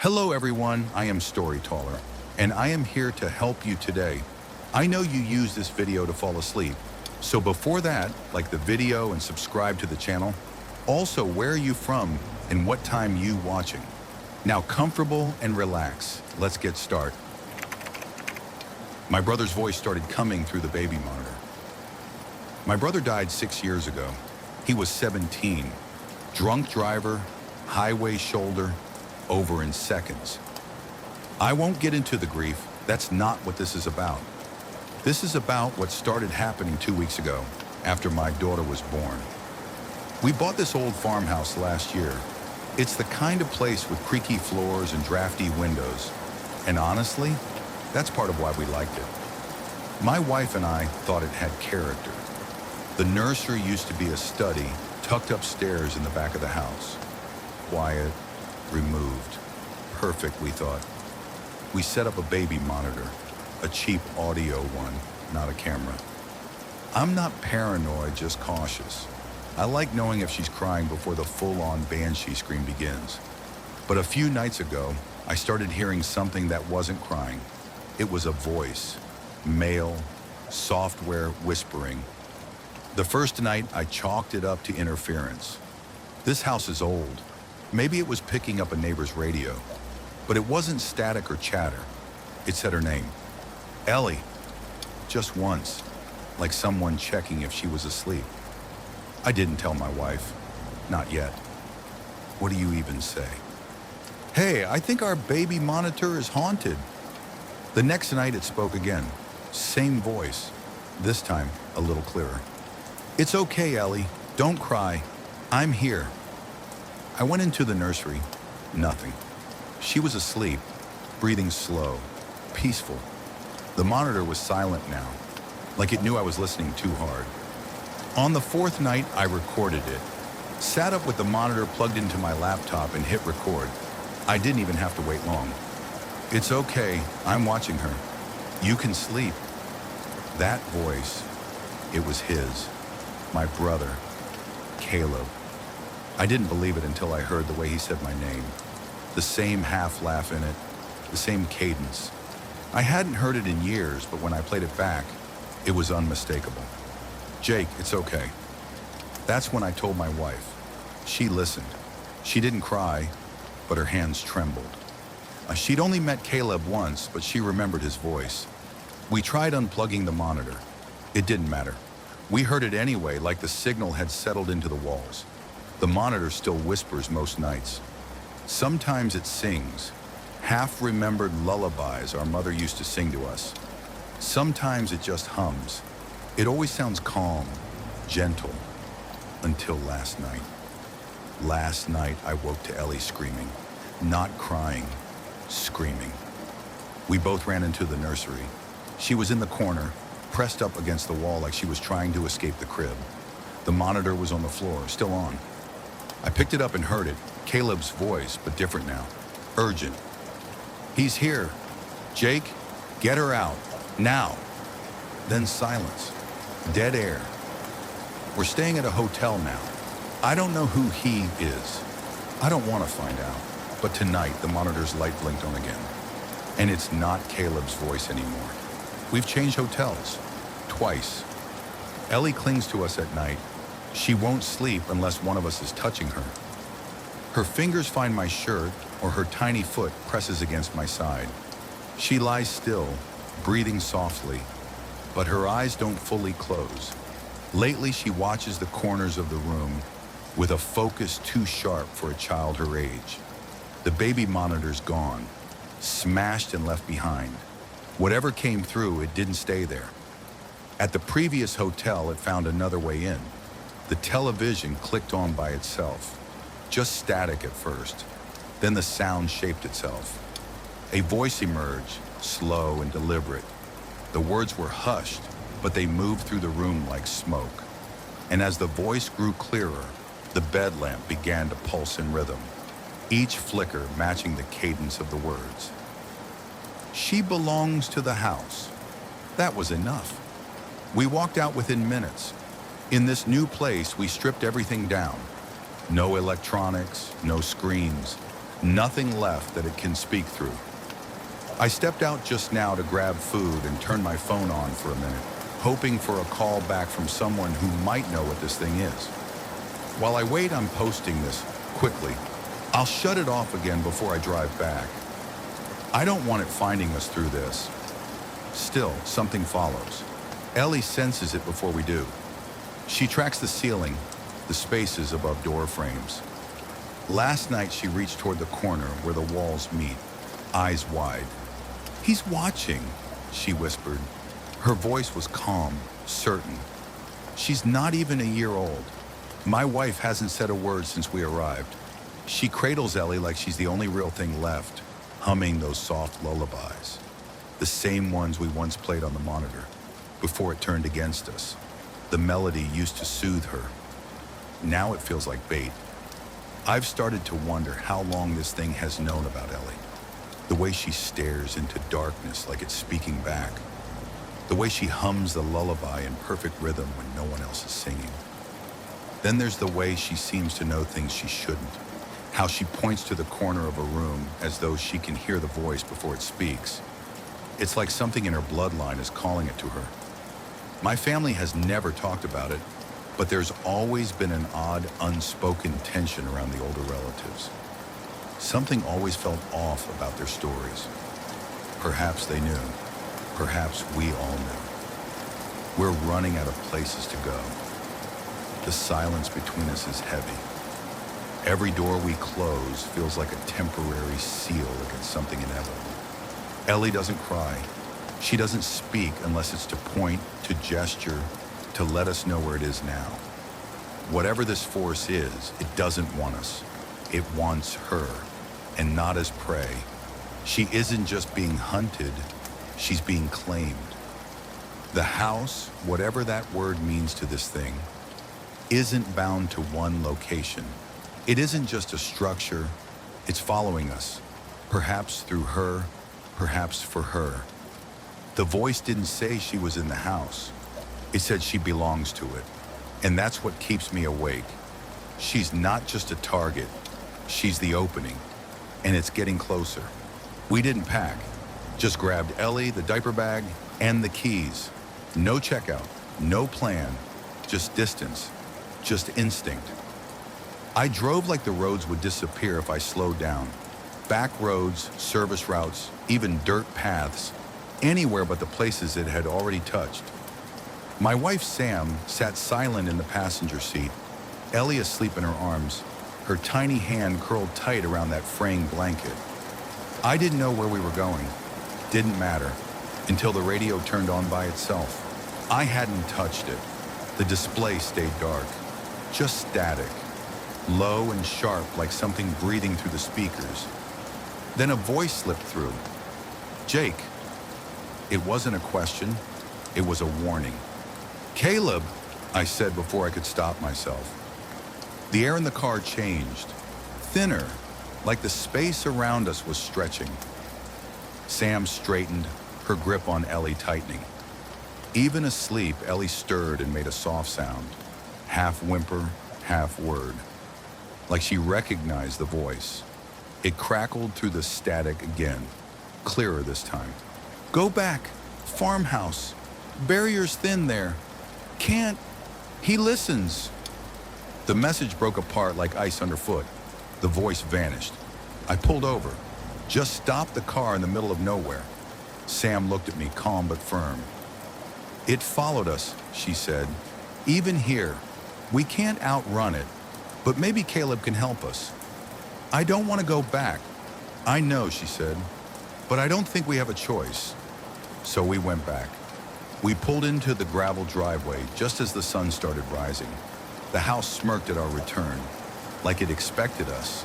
Hello everyone, I am Storyteller, and I am here to help you today. I know you use this video to fall asleep, so before that, like the video and subscribe to the channel. Also, where are you from and what time you watching? Now comfortable and relax, let's get started. My brother's voice started coming through the baby monitor. My brother died 6 years ago. He was 17, drunk driver, highway shoulder, over in seconds. I won't get into the grief, that's not what this is about. This is about what started happening 2 weeks ago, after my daughter was born. We bought this old farmhouse last year. It's the kind of place with creaky floors and drafty windows. And honestly, that's part of why we liked it. My wife and I thought it had character. The nursery used to be a study tucked upstairs in the back of the house. Quiet, removed, perfect, we thought. We set up a baby monitor, a cheap audio one, not a camera. I'm not paranoid, just cautious. I like knowing if she's crying before the full-on banshee scream begins. But a few nights ago, I started hearing something that wasn't crying. It was a voice, male, software whispering. The first night, I chalked it up to interference. This house is old. Maybe it was picking up a neighbor's radio, but it wasn't static or chatter. It said her name, Ellie, just once, like someone checking if she was asleep. I didn't tell my wife, not yet. What do you even say? Hey, I think our baby monitor is haunted. The next night it spoke again, same voice, this time a little clearer. It's okay, Ellie, don't cry, I'm here. I went into the nursery, nothing. She was asleep, breathing slow, peaceful. The monitor was silent now, like it knew I was listening too hard. On the fourth night, I recorded it. Sat up with the monitor plugged into my laptop and hit record. I didn't even have to wait long. It's okay, I'm watching her. You can sleep. That voice, it was his, my brother, Caleb. I didn't believe it until I heard the way he said my name. The same half laugh in it, the same cadence. I hadn't heard it in years, but when I played it back, it was unmistakable. Jake, it's okay. That's when I told my wife. She listened. She didn't cry, but her hands trembled. She'd only met Caleb once, but she remembered his voice. We tried unplugging the monitor. It didn't matter. We heard it anyway, like the signal had settled into the walls. The monitor still whispers most nights. Sometimes it sings, half-remembered lullabies our mother used to sing to us. Sometimes it just hums. It always sounds calm, gentle, until last night. Last night I woke to Ellie screaming, not crying, screaming. We both ran into the nursery. She was in the corner, pressed up against the wall like she was trying to escape the crib. The monitor was on the floor, still on. I picked it up and heard it, Caleb's voice, but different now, urgent. He's here. Jake, get her out, now. Then silence, dead air. We're staying at a hotel now. I don't know who he is. I don't want to find out, but tonight the monitor's light blinked on again. And it's not Caleb's voice anymore. We've changed hotels, twice. Ellie clings to us at night. She won't sleep unless one of us is touching her. Her fingers find my shirt, or her tiny foot presses against my side. She lies still, breathing softly, but her eyes don't fully close. Lately, she watches the corners of the room with a focus too sharp for a child her age. The baby monitor's gone, smashed and left behind. Whatever came through, it didn't stay there. At the previous hotel, it found another way in. The television clicked on by itself, just static at first. Then the sound shaped itself. A voice emerged, slow and deliberate. The words were hushed, but they moved through the room like smoke. And as the voice grew clearer, the bed lamp began to pulse in rhythm, each flicker matching the cadence of the words. She belongs to the house. That was enough. We walked out within minutes. In this new place, we stripped everything down. No electronics, no screens. Nothing left that it can speak through. I stepped out just now to grab food and turned my phone on for a minute, hoping for a call back from someone who might know what this thing is. While I wait, I'm posting this quickly. I'll shut it off again before I drive back. I don't want it finding us through this. Still, something follows. Ellie senses it before we do. She tracks the ceiling, the spaces above door frames. Last night, she reached toward the corner where the walls meet, eyes wide. "He's watching," she whispered. Her voice was calm, certain. She's not even a year old. My wife hasn't said a word since we arrived. She cradles Ellie like she's the only real thing left, humming those soft lullabies. The same ones we once played on the monitor, before it turned against us. The melody used to soothe her. Now it feels like bait. I've started to wonder how long this thing has known about Ellie. The way she stares into darkness like it's speaking back. The way she hums the lullaby in perfect rhythm when no one else is singing. Then there's the way she seems to know things she shouldn't. How she points to the corner of a room as though she can hear the voice before it speaks. It's like something in her bloodline is calling it to her. My family has never talked about it, but there's always been an odd, unspoken tension around the older relatives. Something always felt off about their stories. Perhaps they knew. Perhaps we all knew. We're running out of places to go. The silence between us is heavy. Every door we close feels like a temporary seal against something inevitable. Ellie doesn't cry. She doesn't speak unless it's to point, to gesture, to let us know where it is now. Whatever this force is, it doesn't want us. It wants her, and not as prey. She isn't just being hunted, she's being claimed. The house, whatever that word means to this thing, isn't bound to one location. It isn't just a structure, it's following us, perhaps through her, perhaps for her. The voice didn't say she was in the house. It said she belongs to it. And that's what keeps me awake. She's not just a target, she's the opening. And it's getting closer. We didn't pack, just grabbed Ellie, the diaper bag, and the keys. No checkout, no plan, just distance, just instinct. I drove like the roads would disappear if I slowed down. Back roads, service routes, even dirt paths, anywhere but the places it had already touched. My wife, Sam, sat silent in the passenger seat, Ellie asleep in her arms, her tiny hand curled tight around that fraying blanket. I didn't know where we were going. Didn't matter, until the radio turned on by itself. I hadn't touched it. The display stayed dark, just static, low and sharp like something breathing through the speakers. Then a voice slipped through. "Jake." It wasn't a question, it was a warning. "Caleb," I said before I could stop myself. The air in the car changed, thinner, like the space around us was stretching. Sam straightened, her grip on Ellie tightening. Even asleep, Ellie stirred and made a soft sound, half whimper, half word, like she recognized the voice. It crackled through the static again, clearer this time. "Go back, farmhouse, barrier's thin there. Can't, he listens." The message broke apart like ice underfoot. The voice vanished. I pulled over, just stopped the car in the middle of nowhere. Sam looked at me, calm but firm. "It followed us," she said. "Even here. We can't outrun it, but maybe Caleb can help us." "I don't want to go back." "I know," she said, "but I don't think we have a choice." So we went back. We pulled into the gravel driveway just as the sun started rising. The house smirked at our return, like it expected us.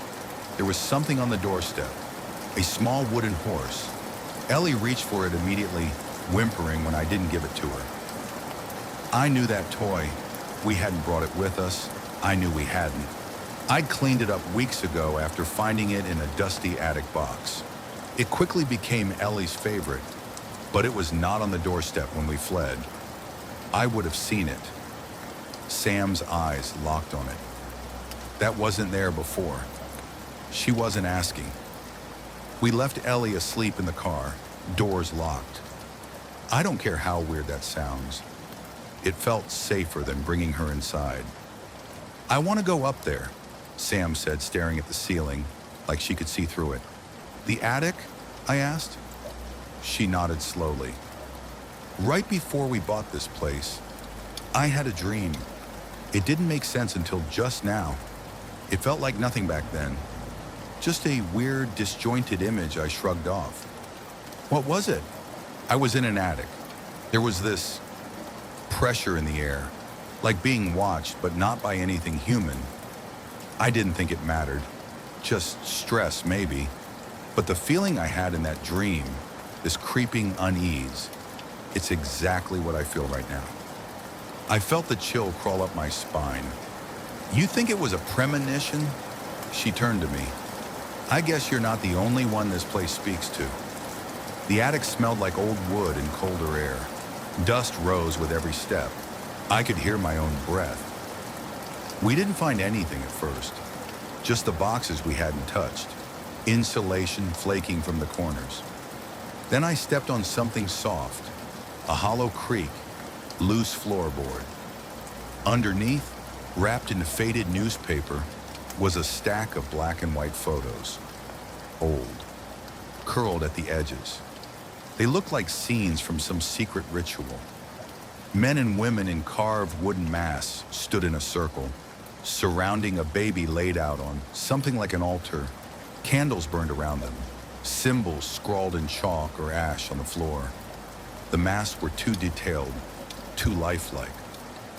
There was something on the doorstep, a small wooden horse. Ellie reached for it immediately, whimpering when I didn't give it to her. I knew that toy. We hadn't brought it with us. I knew we hadn't. I'd cleaned it up weeks ago after finding it in a dusty attic box. It quickly became Ellie's favorite, but it was not on the doorstep when we fled. I would have seen it. Sam's eyes locked on it. That wasn't there before. She wasn't asking. We left Ellie asleep in the car, doors locked. I don't care how weird that sounds. It felt safer than bringing her inside. "I want to go up there," Sam said, staring at the ceiling like she could see through it. "The attic?" I asked. She nodded slowly. "Right before we bought this place, I had a dream. It didn't make sense until just now. It felt like nothing back then. Just a weird, disjointed image I shrugged off." "What was it?" "I was in an attic. There was this pressure in the air, like being watched, but not by anything human. I didn't think it mattered. Just stress, maybe. But the feeling I had in that dream, this creeping unease, it's exactly what I feel right now." I felt the chill crawl up my spine. "You think it was a premonition?" She turned to me. "I guess you're not the only one this place speaks to." The attic smelled like old wood and colder air. Dust rose with every step. I could hear my own breath. We didn't find anything at first, just the boxes we hadn't touched, insulation flaking from the corners. Then I stepped on something soft, a hollow creak, loose floorboard. Underneath, wrapped in faded newspaper, was a stack of black and white photos. Old, curled at the edges. They looked like scenes from some secret ritual. Men and women in carved wooden masks stood in a circle, surrounding a baby laid out on something like an altar. Candles burned around them, symbols scrawled in chalk or ash on the floor. The masks were too detailed, too lifelike.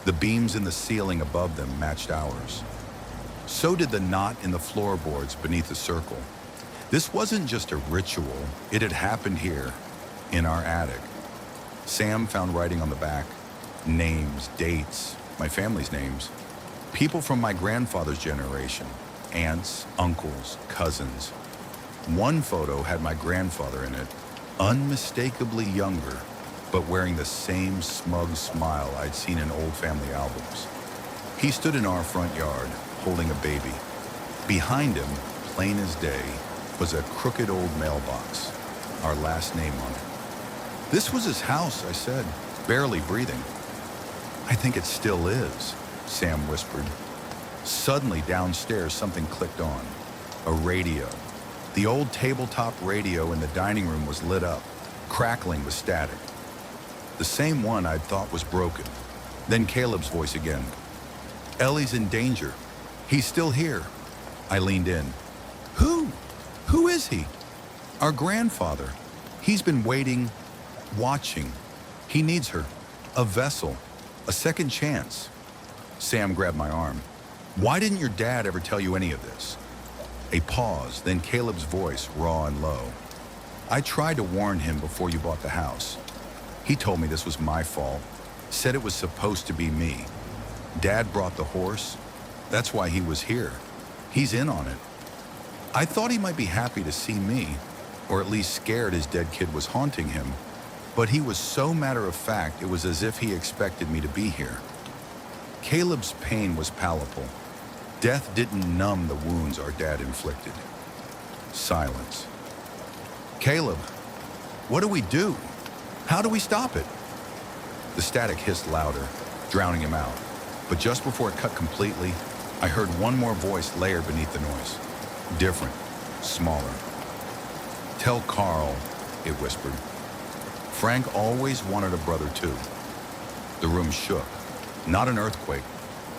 The beams in the ceiling above them matched ours. So did the knot in the floorboards beneath the circle. This wasn't just a ritual, it had happened here, in our attic. Sam found writing on the back, names, dates, my family's names. People from my grandfather's generation, aunts, uncles, cousins. One photo had my grandfather in it, unmistakably younger, but wearing the same smug smile I'd seen in old family albums. He stood in our front yard, holding a baby. Behind him, plain as day, was a crooked old mailbox, our last name on it. "This was his house," I said, barely breathing. "I think it still is," Sam whispered. Suddenly downstairs something clicked on. A radio. The old tabletop radio in the dining room was lit up, crackling with static. The same one I'd thought was broken. Then Caleb's voice again. "Ellie's in danger. He's still here." I leaned in. "Who? Who is he?" "Our grandfather. He's been waiting, watching. He needs her. A vessel. A second chance." Sam grabbed my arm. "Why didn't your dad ever tell you any of this?" A pause, then Caleb's voice, raw and low. "I tried to warn him before you bought the house. He told me this was my fault. Said it was supposed to be me. Dad brought the horse. That's why he was here. He's in on it. I thought he might be happy to see me, or at least scared his dead kid was haunting him. But he was so matter-of-fact, it was as if he expected me to be here." Caleb's pain was palpable. Death didn't numb the wounds our dad inflicted. Silence. "Caleb, what do we do? How do we stop it?" The static hissed louder, drowning him out. But just before it cut completely, I heard one more voice layered beneath the noise. Different, smaller. "Tell Carl," it whispered. "Frank always wanted a brother too." The room shook. Not an earthquake.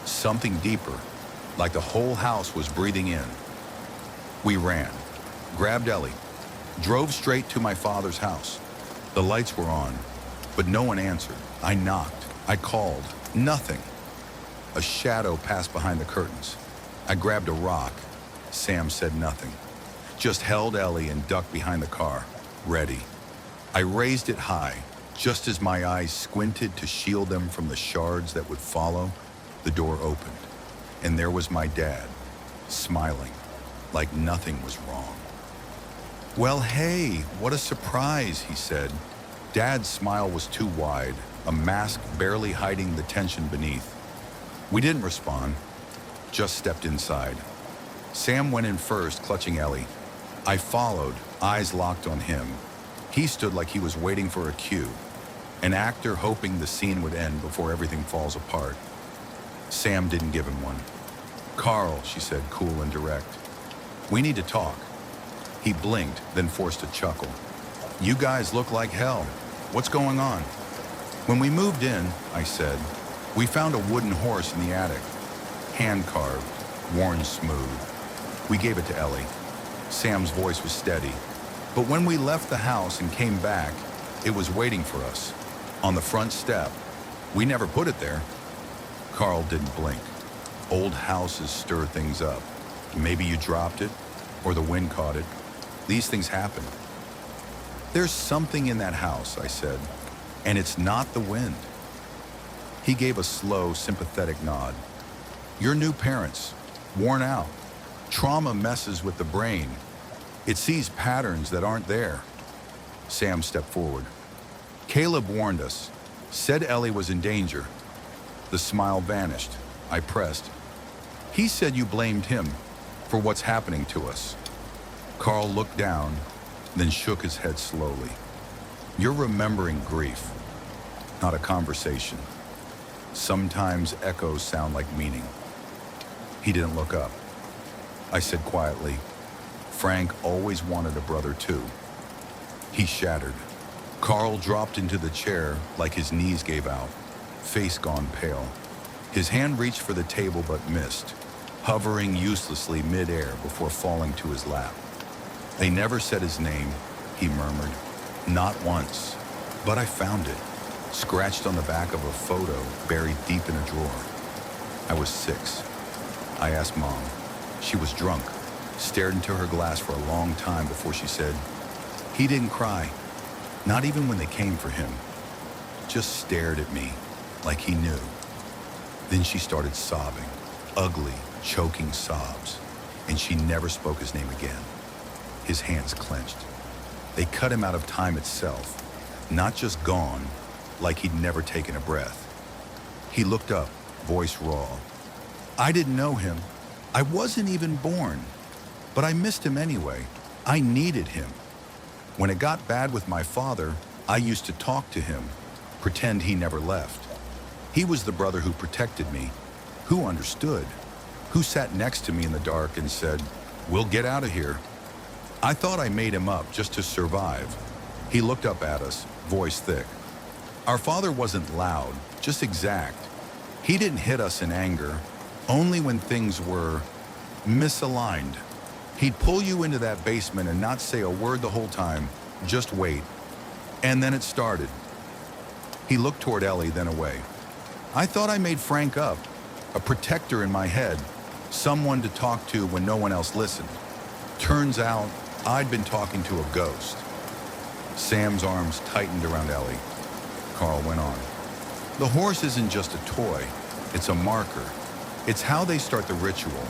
Something deeper, like the whole house was breathing in. We ran, grabbed Ellie, drove straight to my father's house. The lights were on, but no one answered. I knocked. I called. Nothing. A shadow passed behind the curtains. I grabbed a rock. Sam said nothing. Just held Ellie and ducked behind the car, ready. I raised it high. Just as my eyes squinted to shield them from the shards that would follow, the door opened, and there was my dad, smiling, like nothing was wrong. "Well, hey, what a surprise," he said. Dad's smile was too wide, a mask barely hiding the tension beneath. We didn't respond, just stepped inside. Sam went in first, clutching Ellie. I followed, eyes locked on him. He stood like he was waiting for a cue, an actor hoping the scene would end before everything falls apart. Sam didn't give him one. "Carl," she said, cool and direct. "We need to talk." He blinked, then forced a chuckle. "You guys look like hell. What's going on?" "When we moved in," I said, "we found a wooden horse in the attic. Hand-carved, worn smooth. We gave it to Ellie." Sam's voice was steady. "But when we left the house and came back, it was waiting for us. On the front step. We never put it there." Carl didn't blink. Old houses stir things up. Maybe you dropped it, or the wind caught it. These things happen. "There's something in that house," I said, "and it's not the wind." He gave a slow, sympathetic nod. "Your new parents, worn out. Trauma messes with the brain. It sees patterns that aren't there." Sam stepped forward. "Caleb warned us, said Ellie was in danger." The smile vanished. I pressed. "He said you blamed him for what's happening to us." Carl looked down, then shook his head slowly. "You're remembering grief, not a conversation. Sometimes echoes sound like meaning." He didn't look up. I said quietly, "Frank always wanted a brother too." He shattered. Carl dropped into the chair like his knees gave out, face gone pale. His hand reached for the table but missed, hovering uselessly mid-air before falling to his lap. "They never said his name," he murmured. "Not once. But I found it, scratched on the back of a photo buried deep in a drawer. I was 6. I asked Mom. She was drunk, stared into her glass for a long time before she said, "He didn't cry, not even when they came for him. Just stared at me, like he knew." Then she started sobbing, ugly, choking sobs, and she never spoke his name again. His hands clenched. They cut him out of time itself, not just gone, like he'd never taken a breath. He looked up, voice raw. "I didn't know him. I wasn't even born. But I missed him anyway. I needed him. When it got bad with my father, I used to talk to him, pretend he never left. He was the brother who protected me, who understood, who sat next to me in the dark and said, 'We'll get out of here.' I thought I made him up just to survive." He looked up at us, voice thick. "Our father wasn't loud, just exact. He didn't hit us in anger, only when things were misaligned. He'd pull you into that basement and not say a word the whole time, just wait. And then it started." He looked toward Ellie, then away. "I thought I made Frank up, a protector in my head, someone to talk to when no one else listened. Turns out I'd been talking to a ghost." Sam's arms tightened around Ellie. Carl went on. "The horse isn't just a toy, it's a marker. It's how they start the ritual.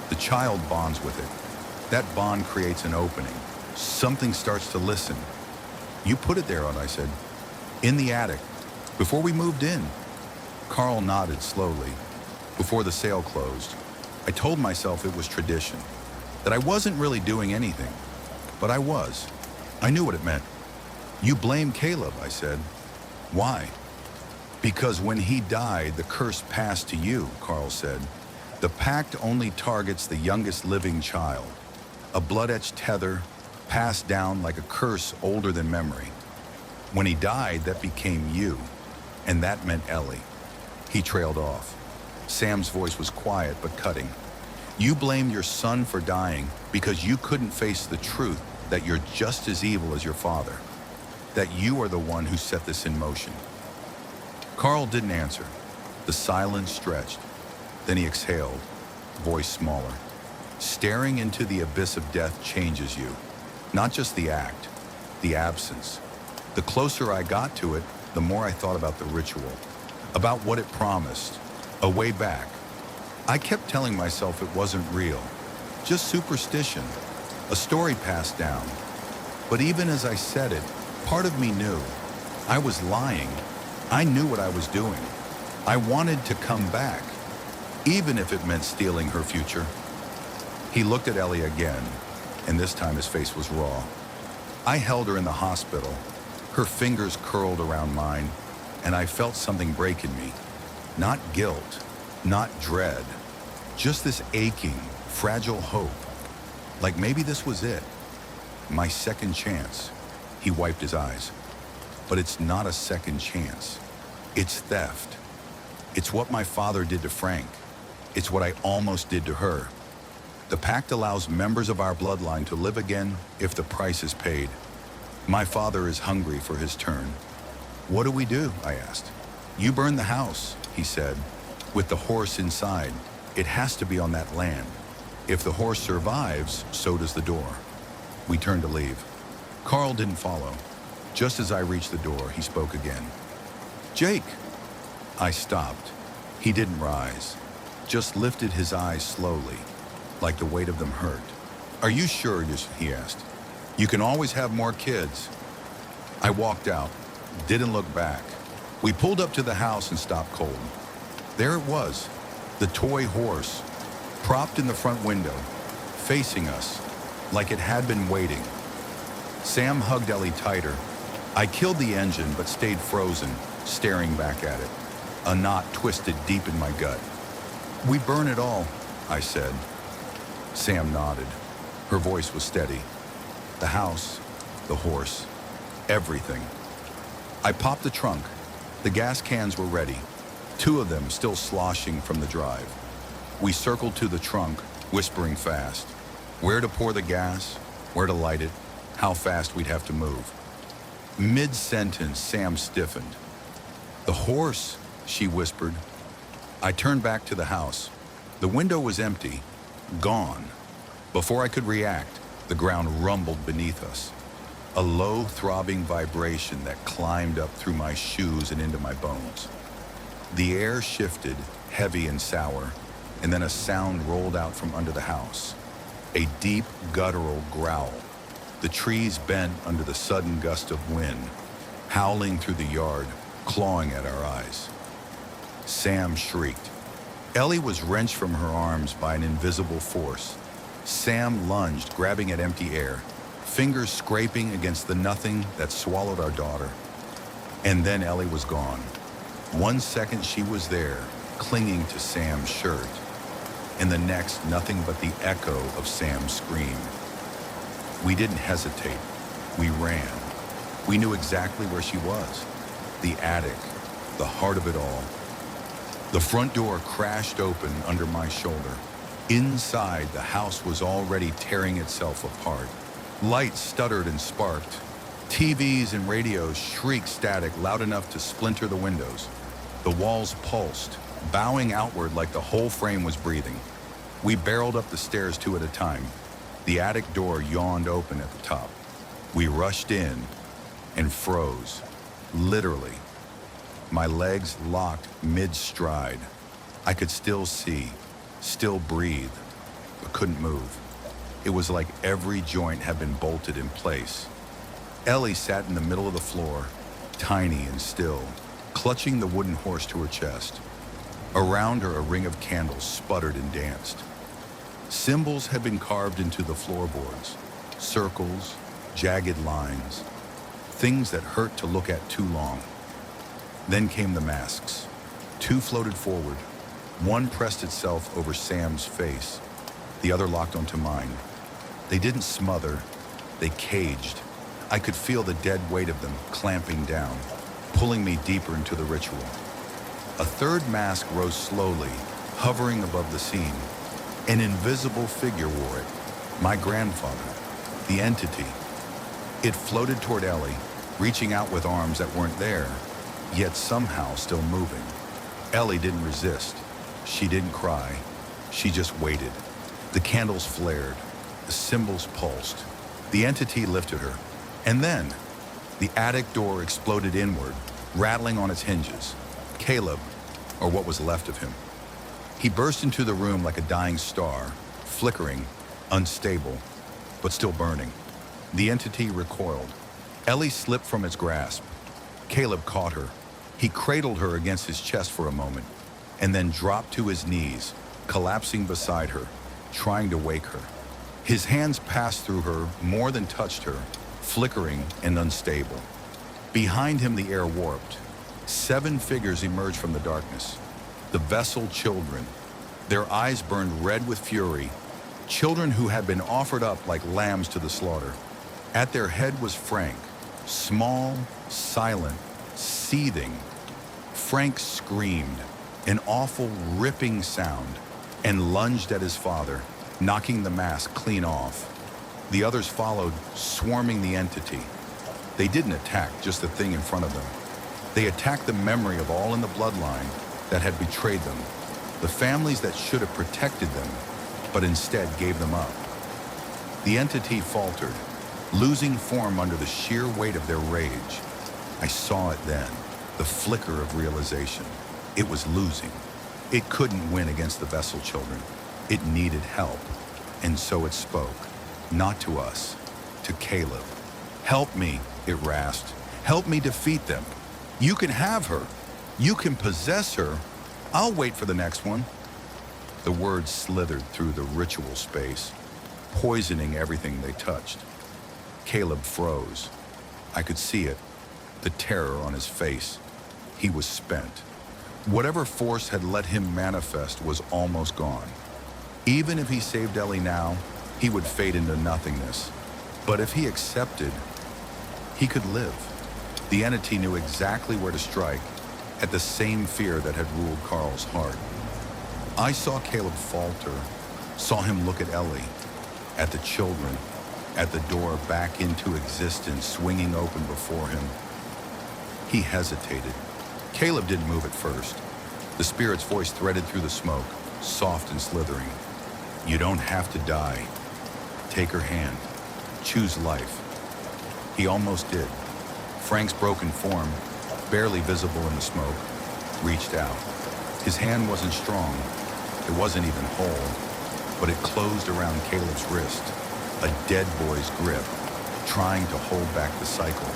The child bonds with it. That bond creates an opening. Something starts to listen." "You put it there," I said. "In the attic, before we moved in." Carl nodded slowly. "Before the sale closed. I told myself it was tradition, that I wasn't really doing anything. But I was. I knew what it meant." "You blame Caleb," I said. "Why?" "Because when he died, the curse passed to you," Carl said. "The pact only targets the youngest living child. A blood-etched tether, passed down like a curse older than memory. When he died, that became you, and that meant Ellie." He trailed off. Sam's voice was quiet but cutting. "You blame your son for dying because you couldn't face the truth that you're just as evil as your father, that you are the one who set this in motion." Carl didn't answer. The silence stretched. Then he exhaled, voice smaller. "Staring into the abyss of death changes you. Not just the act, the absence. The closer I got to it, the more I thought about the ritual, about what it promised, a way back. I kept telling myself it wasn't real, just superstition, a story passed down. But even as I said it, part of me knew. I was lying. I knew what I was doing. I wanted to come back, even if it meant stealing her future." He looked at Ellie again, and this time his face was raw. I held her in the hospital. Her fingers curled around mine, and I felt something break in me. Not guilt, not dread, just this aching, fragile hope. Like maybe this was it. My second chance. He wiped his eyes. But it's not a second chance. It's theft. It's what my father did to Frank. It's what I almost did to her. The pact allows members of our bloodline to live again if the price is paid. My father is hungry for his turn. What do we do? I asked. You burn the house, he said, with the horse inside. It has to be on that land. If the horse survives, so does the door. We turned to leave. Carl didn't follow. Just as I reached the door, he spoke again. Jake! I stopped. He didn't rise, just lifted his eyes slowly, like the weight of them hurt. Are you sure, he asked. You can always have more kids. I walked out, didn't look back. We pulled up to the house and stopped cold. There it was, the toy horse, propped in the front window, facing us, like it had been waiting. Sam hugged Ellie tighter. I killed the engine but stayed frozen, staring back at it. A knot twisted deep in my gut. We burn it all, I said. Sam nodded. Her voice was steady. The house, the horse, everything. I popped the trunk. The gas cans were ready, 2 of them still sloshing from the drive. We circled to the trunk, whispering fast. Where to pour the gas, where to light it, how fast we'd have to move. Mid-sentence, Sam stiffened. The horse, she whispered. I turned back to the house. The window was empty, gone. Before I could react, the ground rumbled beneath us. A low, throbbing vibration that climbed up through my shoes and into my bones. The air shifted, heavy and sour, and then a sound rolled out from under the house. A deep, guttural growl. The trees bent under the sudden gust of wind, howling through the yard, clawing at our eyes. Sam shrieked. Ellie was wrenched from her arms by an invisible force. Sam lunged, grabbing at empty air, fingers scraping against the nothing that swallowed our daughter. And then Ellie was gone. 1 second she was there, clinging to Sam's shirt. In the next, nothing but the echo of Sam's scream. We didn't hesitate. We ran. We knew exactly where she was. The attic, the heart of it all. The front door crashed open under my shoulder. Inside, the house was already tearing itself apart. Lights stuttered and sparked. TVs and radios shrieked static loud enough to splinter the windows. The walls pulsed, bowing outward like the whole frame was breathing. We barreled up the stairs 2 at a time. The attic door yawned open at the top. We rushed in and froze, literally. My legs locked mid-stride. I could still see, still breathe, but couldn't move. It was like every joint had been bolted in place. Ellie sat in the middle of the floor, tiny and still, clutching the wooden horse to her chest. Around her, a ring of candles sputtered and danced. Symbols had been carved into the floorboards, circles, jagged lines, things that hurt to look at too long. Then came the masks. 2 floated forward. One pressed itself over Sam's face. The other locked onto mine. They didn't smother, they caged. I could feel the dead weight of them clamping down, pulling me deeper into the ritual. A third mask rose slowly, hovering above the scene. An invisible figure wore it. My grandfather, the entity. It floated toward Ellie, reaching out with arms that weren't there, yet somehow still moving. Ellie didn't resist. She didn't cry. She just waited. The candles flared. The symbols pulsed. The entity lifted her. And then, the attic door exploded inward, rattling on its hinges. Caleb, or what was left of him. He burst into the room like a dying star, flickering, unstable, but still burning. The entity recoiled. Ellie slipped from its grasp. Caleb caught her. He cradled her against his chest for a moment, and then dropped to his knees, collapsing beside her, trying to wake her. His hands passed through her more than touched her, flickering and unstable. Behind him, the air warped. 7 figures emerged from the darkness. The vessel children. Their eyes burned red with fury. Children who had been offered up like lambs to the slaughter. At their head was Frank, small, silent, seething. Frank screamed, an awful, ripping sound, and lunged at his father, knocking the mask clean off. The others followed, swarming the entity. They didn't attack just the thing in front of them. They attacked the memory of all in the bloodline that had betrayed them, the families that should have protected them, but instead gave them up. The entity faltered, losing form under the sheer weight of their rage. I saw it then, the flicker of realization. It was losing. It couldn't win against the vessel children. It needed help. And so it spoke, not to us, to Caleb. "Help me," it rasped. "Help me defeat them. You can have her. You can possess her. I'll wait for the next one." The words slithered through the ritual space, poisoning everything they touched. Caleb froze. I could see it, the terror on his face. He was spent. Whatever force had let him manifest was almost gone. Even if he saved Ellie now, he would fade into nothingness. But if he accepted, he could live. The entity knew exactly where to strike, at the same fear that had ruled Carl's heart. I saw Caleb falter, saw him look at Ellie, at the children, at the door back into existence swinging open before him. He hesitated. Caleb didn't move at first. The spirit's voice threaded through the smoke, soft and slithering. "You don't have to die. Take her hand. Choose life." He almost did. Frank's broken form, barely visible in the smoke, reached out. His hand wasn't strong. It wasn't even whole, but it closed around Caleb's wrist, a dead boy's grip, trying to hold back the cycle.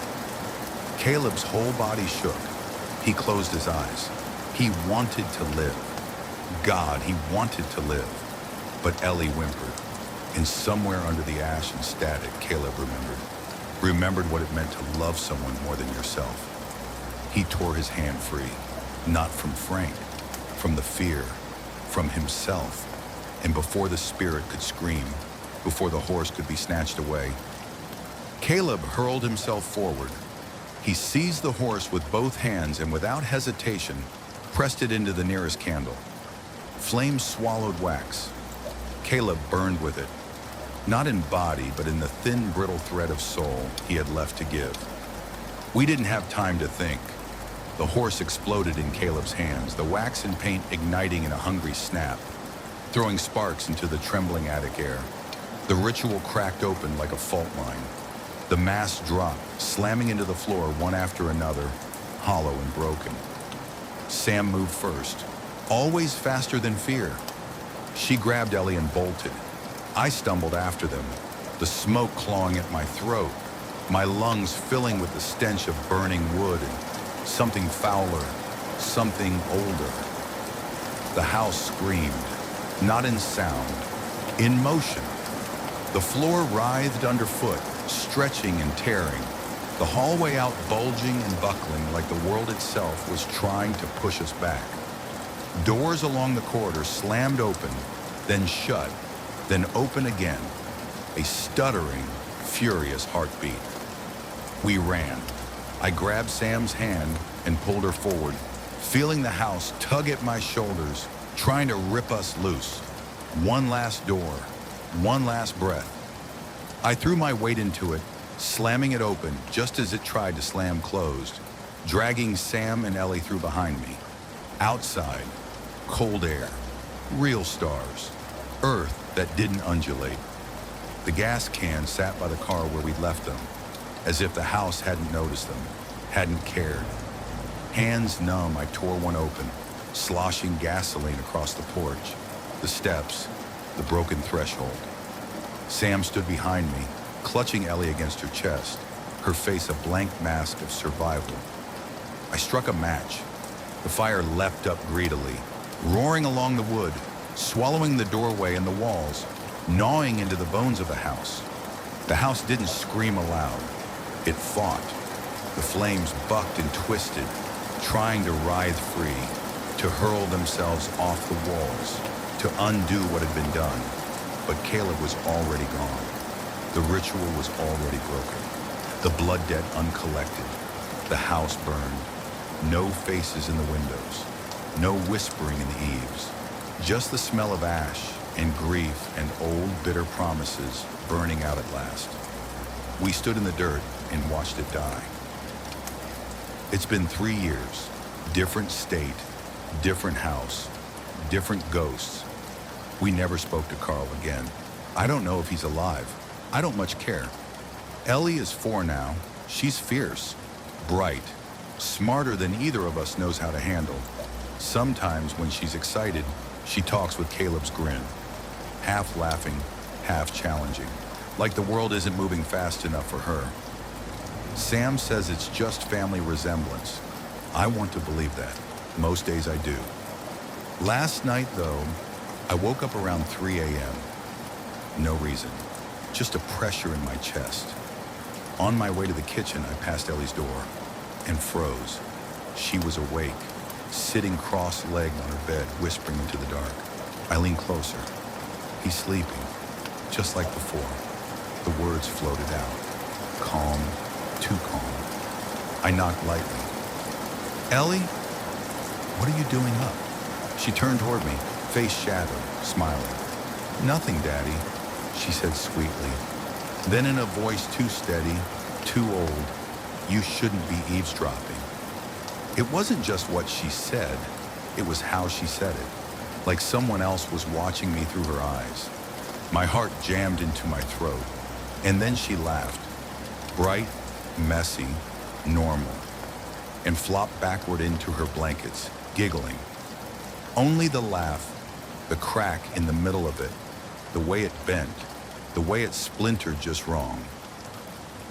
Caleb's whole body shook. He closed his eyes. He wanted to live. God, he wanted to live. But Ellie whimpered. And somewhere under the ash and static, Caleb remembered what it meant to love someone more than yourself. He tore his hand free, not from Frank, from the fear, from himself. And before the spirit could scream, before the horse could be snatched away, Caleb hurled himself forward. He seized the horse with both hands and without hesitation, pressed it into the nearest candle. Flames swallowed wax. Caleb burned with it, not in body, but in the thin, brittle thread of soul he had left to give. We didn't have time to think. The horse exploded in Caleb's hands, the wax and paint igniting in a hungry snap, throwing sparks into the trembling attic air. The ritual cracked open like a fault line. The mass dropped, slamming into the floor one after another, hollow and broken. Sam moved first, always faster than fear. She grabbed Ellie and bolted. I stumbled after them, the smoke clawing at my throat, my lungs filling with the stench of burning wood and something fouler, something older. The house screamed, not in sound, in motion. The floor writhed underfoot, stretching and tearing, the hallway out bulging and buckling like the world itself was trying to push us back. Doors along the corridor slammed open, then shut, then open again, a stuttering, furious heartbeat. We ran. I grabbed Sam's hand and pulled her forward, feeling the house tug at my shoulders, trying to rip us loose. One last door, one last breath. I threw my weight into it, slamming it open just as it tried to slam closed, dragging Sam and Ellie through behind me. Outside, cold air, real stars, earth that didn't undulate. The gas cans sat by the car where we'd left them, as if the house hadn't noticed them, hadn't cared. Hands numb, I tore one open, sloshing gasoline across the porch, the steps, the broken threshold. Sam stood behind me, clutching Ellie against her chest, her face a blank mask of survival. I struck a match. The fire leapt up greedily, roaring along the wood, swallowing the doorway and the walls, gnawing into the bones of the house. The house didn't scream aloud. It fought. The flames bucked and twisted, trying to writhe free, to hurl themselves off the walls, to undo what had been done. But Caleb was already gone. The ritual was already broken. The blood debt uncollected. The house burned. No faces in the windows. No whispering in the eaves. Just the smell of ash and grief and old bitter promises burning out at last. We stood in the dirt and watched it die. It's been 3 years. Different state, different house, different ghosts. We never spoke to Carl again. I don't know if he's alive. I don't much care. Ellie is 4 now. She's fierce, bright, smarter than either of us knows how to handle. Sometimes when she's excited, she talks with Caleb's grin, half laughing, half challenging, like the world isn't moving fast enough for her. Sam says it's just family resemblance. I want to believe that. Most days I do. Last night, though, I woke up around 3 a.m. No reason, just a pressure in my chest. On my way to the kitchen, I passed Ellie's door and froze. She was awake, sitting cross-legged on her bed, whispering into the dark. I leaned closer. He's sleeping, just like before. The words floated out. Calm, too calm. I knocked lightly. Ellie, what are you doing up? She turned toward me, face shadowed, smiling. Nothing, Daddy, she said sweetly. Then in a voice too steady, too old, you shouldn't be eavesdropping. It wasn't just what she said, it was how she said it, like someone else was watching me through her eyes. My heart jammed into my throat, and then she laughed, bright, messy, normal, and flopped backward into her blankets, giggling. Only the laugh, the crack in the middle of it, the way it bent, the way it splintered just wrong.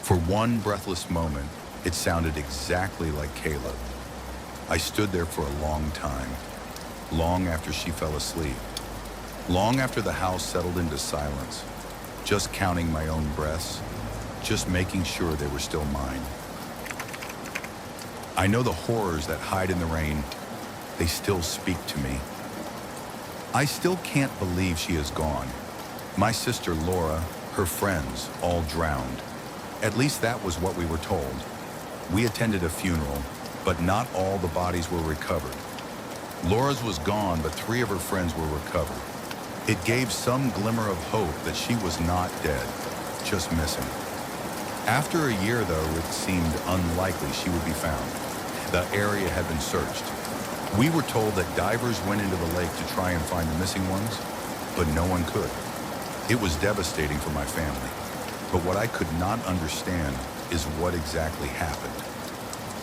For one breathless moment, it sounded exactly like Caleb. I stood there for a long time, long after she fell asleep, long after the house settled into silence, just counting my own breaths, just making sure they were still mine. I know the horrors that hide in the rain, they still speak to me. I still can't believe she is gone. My sister Laura, her friends, all drowned. At least that was what we were told. We attended a funeral, but not all the bodies were recovered. Laura's was gone, but 3 of her friends were recovered. It gave some glimmer of hope that she was not dead, just missing. After a year, though, it seemed unlikely she would be found. The area had been searched. We were told that divers went into the lake to try and find the missing ones, but no one could. It was devastating for my family. But what I could not understand is what exactly happened.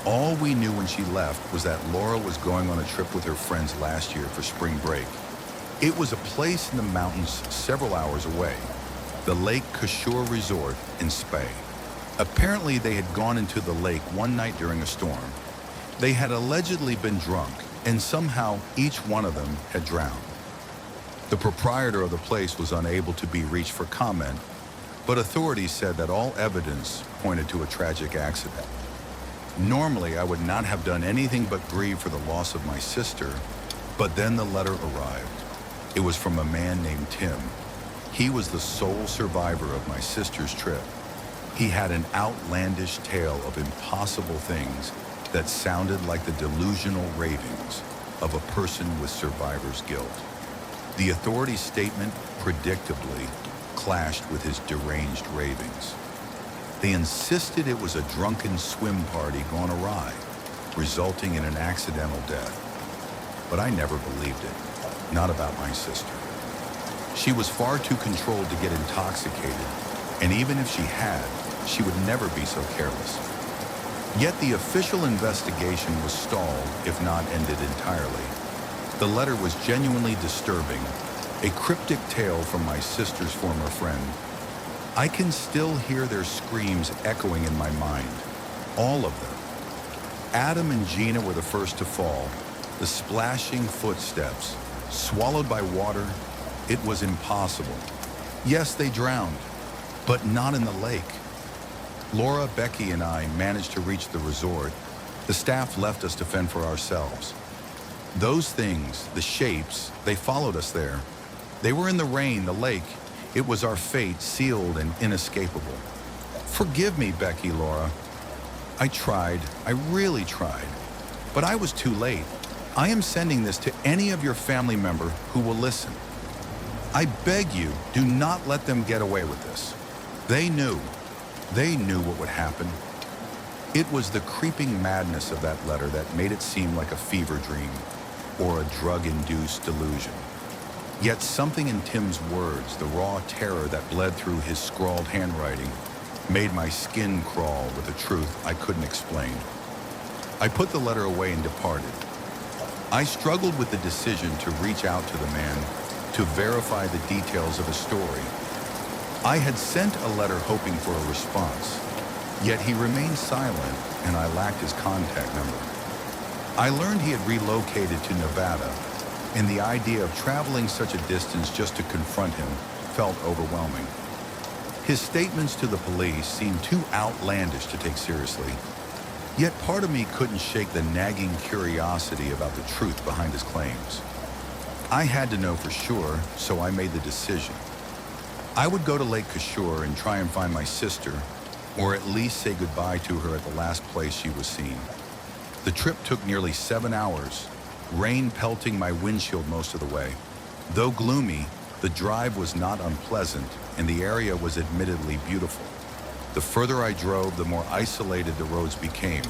All we knew when she left was that Laura was going on a trip with her friends last year for spring break. It was a place in the mountains several hours away, the Lake Kashur Resort in Spey. Apparently they had gone into the lake one night during a storm. They had allegedly been drunk, and somehow each one of them had drowned. The proprietor of the place was unable to be reached for comment, but authorities said that all evidence pointed to a tragic accident. Normally, I would not have done anything but grieve for the loss of my sister, but then the letter arrived. It was from a man named Tim. He was the sole survivor of my sister's trip. He had an outlandish tale of impossible things that sounded like the delusional ravings of a person with survivor's guilt. The authorities' statement, predictably, clashed with his deranged ravings. They insisted it was a drunken swim party gone awry, resulting in an accidental death. But I never believed it, not about my sister. She was far too controlled to get intoxicated, and even if she had, she would never be so careless. Yet the official investigation was stalled, if not ended entirely. The letter was genuinely disturbing, a cryptic tale from my sister's former friend. I can still hear their screams echoing in my mind, all of them. Adam and Gina were the first to fall, the splashing footsteps, Swallowed by water, it was impossible. Yes, they drowned, but not in the lake. Laura, Becky, and I managed to reach the resort. The staff left us to fend for ourselves. Those things, the shapes, they followed us there. They were in the rain, the lake. It was our fate, sealed and inescapable. Forgive me, Becky, Laura. I tried, I really tried, but I was too late. I am sending this to any of your family member who will listen. I beg you, do not let them get away with this. They knew what would happen. It was the creeping madness of that letter that made it seem like a fever dream or a drug-induced delusion. Yet something in Tim's words, the raw terror that bled through his scrawled handwriting, made my skin crawl with a truth I couldn't explain. I put the letter away and departed. I struggled with the decision to reach out to the man to verify the details of his story. I had sent a letter hoping for a response, yet he remained silent and I lacked his contact number. I learned he had relocated to Nevada, and the idea of traveling such a distance just to confront him felt overwhelming. His statements to the police seemed too outlandish to take seriously, yet part of me couldn't shake the nagging curiosity about the truth behind his claims. I had to know for sure, so I made the decision. I would go to Lake Kashur and try and find my sister, or at least say goodbye to her at the last place she was seen. The trip took nearly 7 hours, rain pelting my windshield most of the way. Though gloomy, the drive was not unpleasant, and the area was admittedly beautiful. The further I drove, the more isolated the roads became,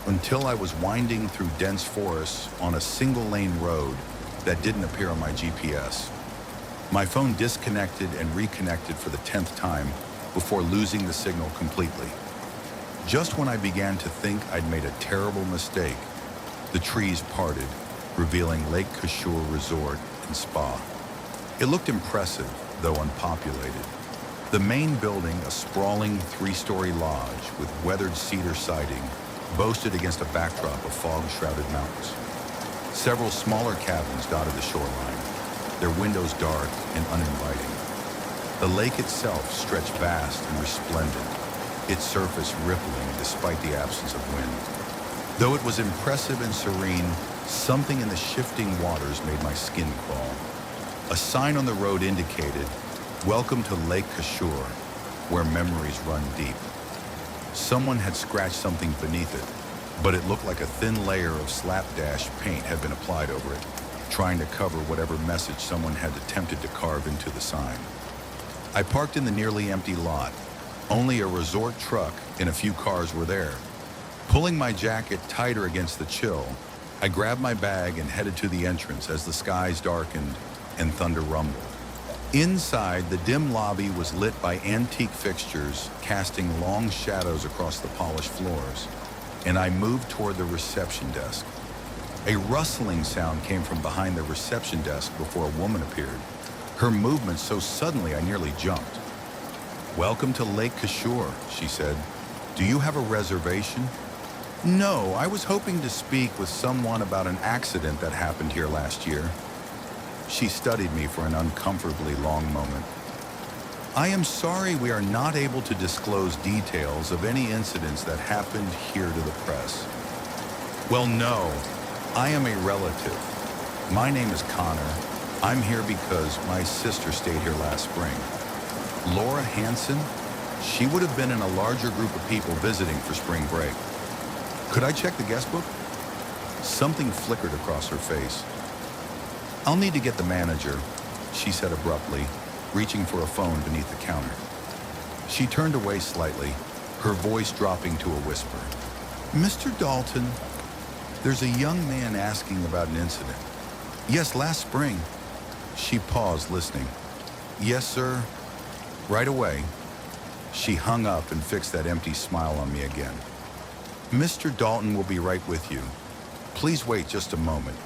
until I was winding through dense forests on a single-lane road that didn't appear on my GPS. My phone disconnected and reconnected for the 10th time before losing the signal completely. Just when I began to think I'd made a terrible mistake, the trees parted, revealing Lake Kashur Resort and Spa. It looked impressive, though unpopulated. The main building, a sprawling 3-story lodge with weathered cedar siding, boasted against a backdrop of fog-shrouded mountains. Several smaller cabins dotted the shoreline, their windows dark and uninviting. The lake itself stretched vast and resplendent, its surface rippling despite the absence of wind. Though it was impressive and serene, something in the shifting waters made my skin crawl. A sign on the road indicated, "Welcome to Lake Kashur, where memories run deep." Someone had scratched something beneath it, but it looked like a thin layer of slapdash paint had been applied over it, trying to cover whatever message someone had attempted to carve into the sign. I parked in the nearly empty lot. Only a resort truck and a few cars were there. Pulling my jacket tighter against the chill, I grabbed my bag and headed to the entrance as the skies darkened and thunder rumbled. Inside, the dim lobby was lit by antique fixtures, casting long shadows across the polished floors, and I moved toward the reception desk. A rustling sound came from behind the reception desk before a woman appeared, her movement so suddenly I nearly jumped. "Welcome to Lake Kashur," she said. "Do you have a reservation?" "No, I was hoping to speak with someone about an accident that happened here last year." She studied me for an uncomfortably long moment. "I am sorry we are not able to disclose details of any incidents that happened here to the press." "Well, no, I am a relative. My name is Connor. I'm here because my sister stayed here last spring." "Laura Hansen? She would have been in a larger group of people visiting for spring break." "Could I check the guest book?" Something flickered across her face. "I'll need to get the manager," she said abruptly, reaching for a phone beneath the counter. She turned away slightly, her voice dropping to a whisper. "Mr. Dalton, there's a young man asking about an incident." "Yes, last spring." She paused, listening. "Yes, sir. Right away." She hung up and fixed that empty smile on me again. "Mr. Dalton will be right with you. Please wait just a moment."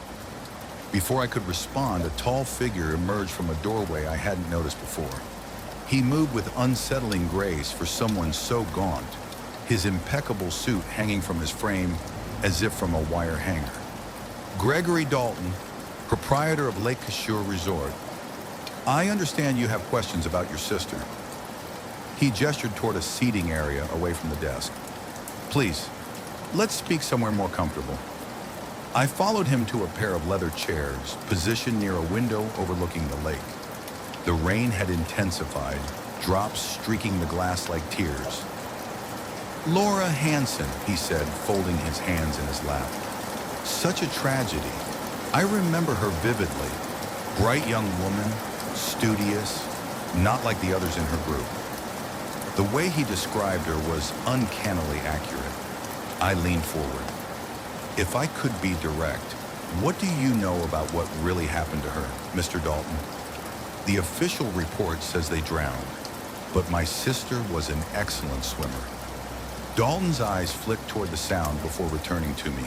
Before I could respond, a tall figure emerged from a doorway I hadn't noticed before. He moved with unsettling grace for someone so gaunt, his impeccable suit hanging from his frame as if from a wire hanger. "Gregory Dalton, proprietor of Lake Kashur Resort. I understand you have questions about your sister. He gestured toward a seating area away from the desk. Please, let's speak somewhere more comfortable. I followed him to a pair of leather chairs positioned near a window overlooking the lake. The rain had intensified, drops streaking the glass like tears. Laura Hansen, he said, folding his hands in his lap. Such a tragedy. I remember her vividly. Bright young woman, studious, not like the others in her group. The way he described her was uncannily accurate. I leaned forward. If I could be direct, what do you know about what really happened to her, Mr. Dalton? The official report says they drowned, but my sister was an excellent swimmer. Dalton's eyes flicked toward the sound before returning to me.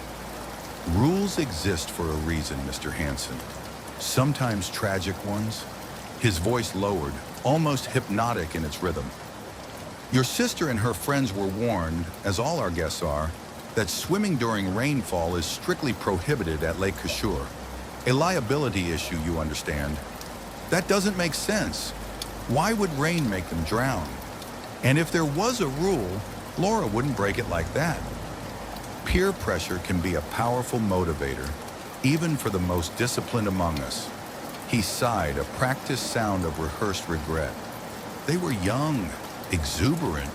Rules exist for a reason, Mr. Hansen. Sometimes tragic ones. His voice lowered, almost hypnotic in its rhythm. Your sister and her friends were warned, as all our guests are, that swimming during rainfall is strictly prohibited at Lake Kashur. A liability issue, you understand. That doesn't make sense. Why would rain make them drown? And if there was a rule, Laura wouldn't break it like that. Peer pressure can be a powerful motivator, even for the most disciplined among us. He sighed, a practiced sound of rehearsed regret. They were young, exuberant.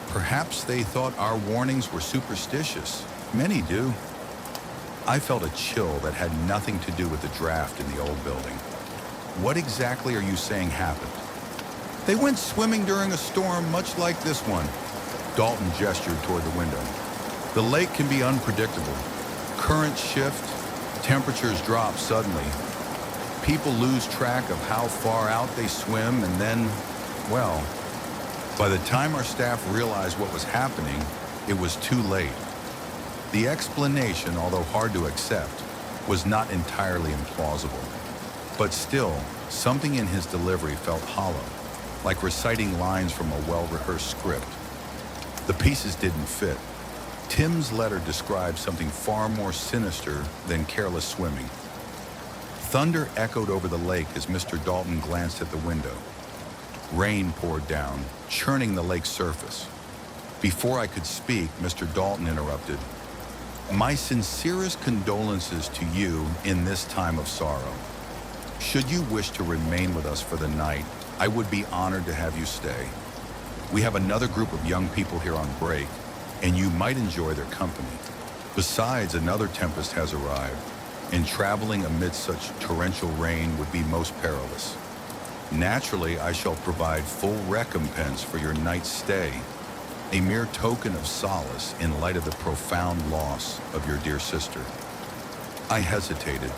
Perhaps they thought our warnings were superstitious. Many do. I felt a chill that had nothing to do with the draft in the old building. What exactly are you saying happened? They went swimming during a storm much like this one. Dalton gestured toward the window. The lake can be unpredictable. Currents shift, temperatures drop suddenly. People lose track of how far out they swim, and then, well, by the time our staff realized what was happening, it was too late. The explanation, although hard to accept, was not entirely implausible. But still, something in his delivery felt hollow, like reciting lines from a well-rehearsed script. The pieces didn't fit. Tim's letter described something far more sinister than careless swimming. Thunder echoed over the lake as Mr. Dalton glanced at the window. Rain poured down, churning the lake's surface. Before I could speak, Mr. Dalton interrupted. My sincerest condolences to you in this time of sorrow. Should you wish to remain with us for the night, I would be honored to have you stay. We have another group of young people here on break, and you might enjoy their company. Besides, another tempest has arrived, and traveling amidst such torrential rain would be most perilous. Naturally, I shall provide full recompense for your night's stay, a mere token of solace in light of the profound loss of your dear sister. I hesitated,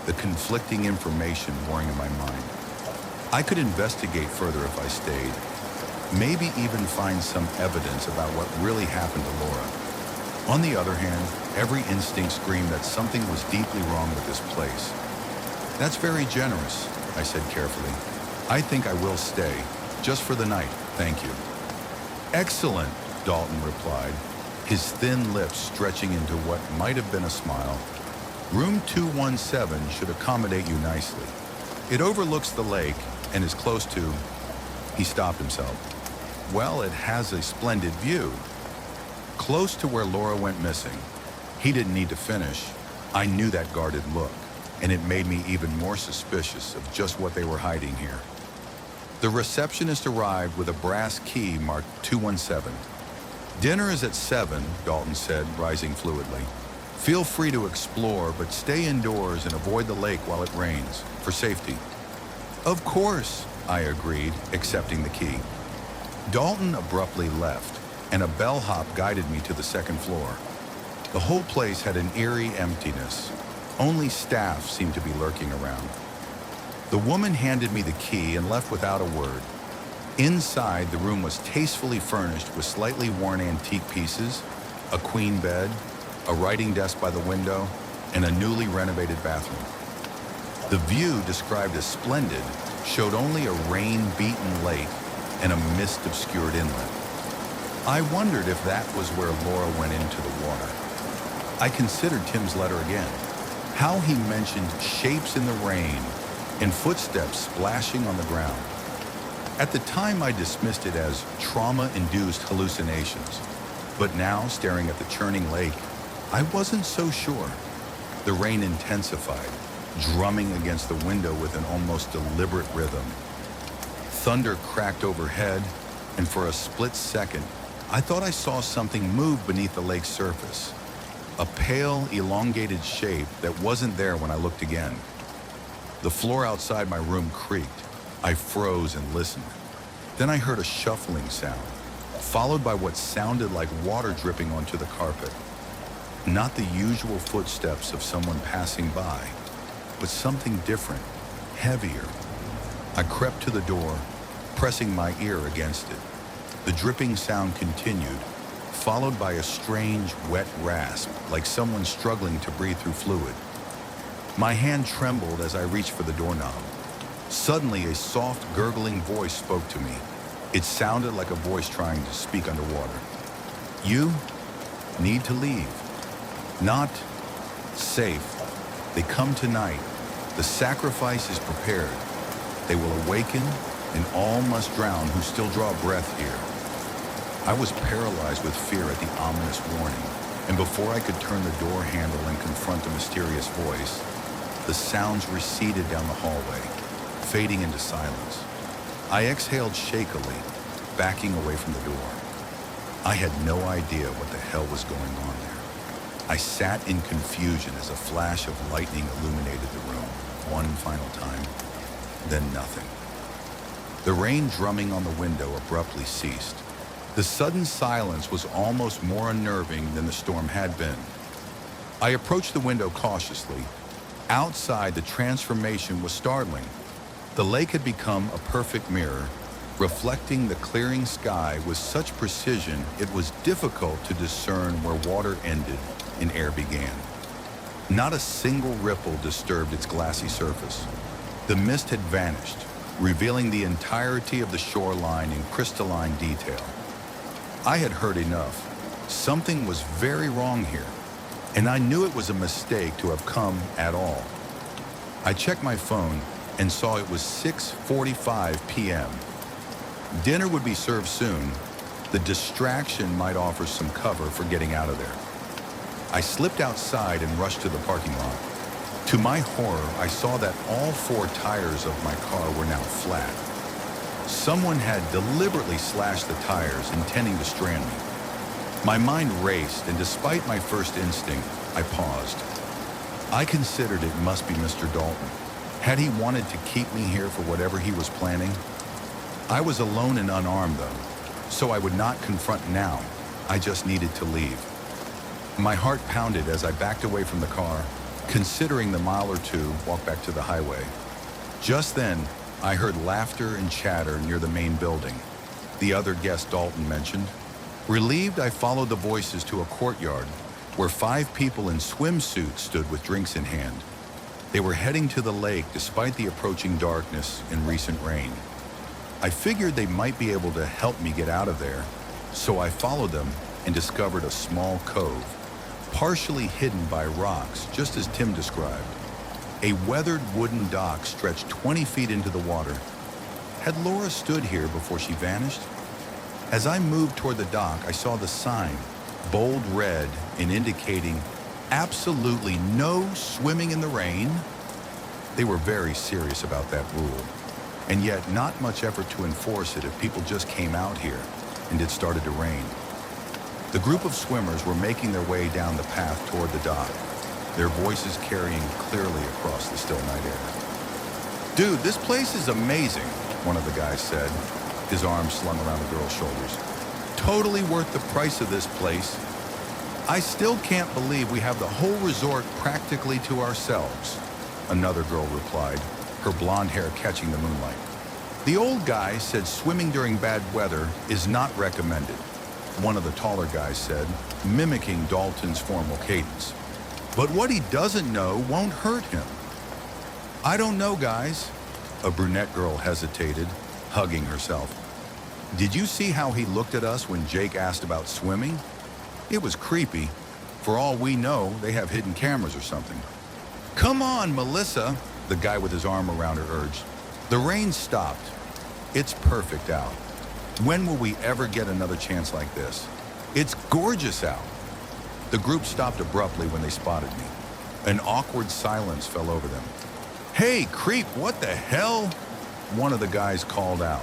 the conflicting information warring in my mind. I could investigate further if I stayed, maybe even find some evidence about what really happened to Laura. On the other hand, every instinct screamed that something was deeply wrong with this place. That's very generous, I said carefully. I think I will stay, just for the night, thank you. Excellent, Dalton replied, his thin lips stretching into what might have been a smile. Room 217 should accommodate you nicely. It overlooks the lake and is close to... He stopped himself. Well, it has a splendid view. Close to where Laura went missing. He didn't need to finish. I knew that guarded look, and it made me even more suspicious of just what they were hiding here. The receptionist arrived with a brass key marked 217. Dinner is at 7, Dalton said, rising fluidly. Feel free to explore, but stay indoors and avoid the lake while it rains, for safety. Of course, I agreed, accepting the key. Dalton abruptly left, and a bellhop guided me to the second floor. The whole place had an eerie emptiness. Only staff seemed to be lurking around. The woman handed me the key and left without a word. Inside, the room was tastefully furnished with slightly worn antique pieces, a queen bed, a writing desk by the window, and a newly renovated bathroom. The view, described as splendid, showed only a rain-beaten lake and a mist-obscured inlet. I wondered if that was where Laura went into the water. I considered Tim's letter again. How he mentioned shapes in the rain and footsteps splashing on the ground. At the time, I dismissed it as trauma-induced hallucinations. But now, staring at the churning lake, I wasn't so sure. The rain intensified, drumming against the window with an almost deliberate rhythm. Thunder cracked overhead, and for a split second, I thought I saw something move beneath the lake's surface. A pale, elongated shape that wasn't there when I looked again. The floor outside my room creaked. I froze and listened. Then I heard a shuffling sound, followed by what sounded like water dripping onto the carpet. Not the usual footsteps of someone passing by, but something different, heavier. I crept to the door, pressing my ear against it. The dripping sound continued, followed by a strange, wet rasp, like someone struggling to breathe through fluid. My hand trembled as I reached for the doorknob. Suddenly, a soft, gurgling voice spoke to me. It sounded like a voice trying to speak underwater. You need to leave. Not safe. They come tonight. The sacrifice is prepared. They will awaken, and all must drown who still draw breath here. I was paralyzed with fear at the ominous warning, and before I could turn the door handle and confront the mysterious voice, the sounds receded down the hallway, fading into silence. I exhaled shakily, backing away from the door. I had no idea what the hell was going on there. I sat in confusion as a flash of lightning illuminated the room, one final time, then nothing. The rain drumming on the window abruptly ceased. The sudden silence was almost more unnerving than the storm had been. I approached the window cautiously. Outside, the transformation was startling. The lake had become a perfect mirror, reflecting the clearing sky with such precision it was difficult to discern where water ended and air began. Not a single ripple disturbed its glassy surface. The mist had vanished, revealing the entirety of the shoreline in crystalline detail. I had heard enough. Something was very wrong here, and I knew it was a mistake to have come at all. I checked my phone and saw it was 6:45 p.m. Dinner would be served soon. The distraction might offer some cover for getting out of there. I slipped outside and rushed to the parking lot. To my horror, I saw that all 4 tires of my car were now flat. Someone had deliberately slashed the tires, intending to strand me. My mind raced, and despite my first instinct, I paused. I considered it must be Mr. Dalton. Had he wanted to keep me here for whatever he was planning? I was alone and unarmed, though, so I would not confront now. I just needed to leave. My heart pounded as I backed away from the car, considering the mile or two walk back to the highway. Just then, I heard laughter and chatter near the main building, the other guest Dalton mentioned. Relieved, I followed the voices to a courtyard where 5 people in swimsuits stood with drinks in hand. They were heading to the lake despite the approaching darkness and recent rain. I figured they might be able to help me get out of there, so I followed them and discovered a small cove, partially hidden by rocks, just as Tim described. A weathered wooden dock stretched 20 feet into the water. Had Laura stood here before she vanished? As I moved toward the dock, I saw the sign, bold red and indicating absolutely no swimming in the rain. They were very serious about that rule, and yet not much effort to enforce it if people just came out here and it started to rain. The group of swimmers were making their way down the path toward the dock, their voices carrying clearly across the still night air. "Dude, this place is amazing," one of the guys said, his arms slung around the girl's shoulders. "Totally worth the price of this place. I still can't believe we have the whole resort practically to ourselves," another girl replied, her blonde hair catching the moonlight. "The old guy said swimming during bad weather is not recommended," one of the taller guys said, mimicking Dalton's formal cadence. "But what he doesn't know won't hurt him." "I don't know, guys," a brunette girl hesitated, hugging herself. "Did you see how he looked at us when Jake asked about swimming? It was creepy. For all we know, they have hidden cameras or something." Come on, Melissa, the guy with his arm around her urged. The rain stopped. It's perfect out. When will we ever get another chance like this? It's gorgeous out. The group stopped abruptly when they spotted me. An awkward silence fell over them. Hey, creep, what the hell? One of the guys called out.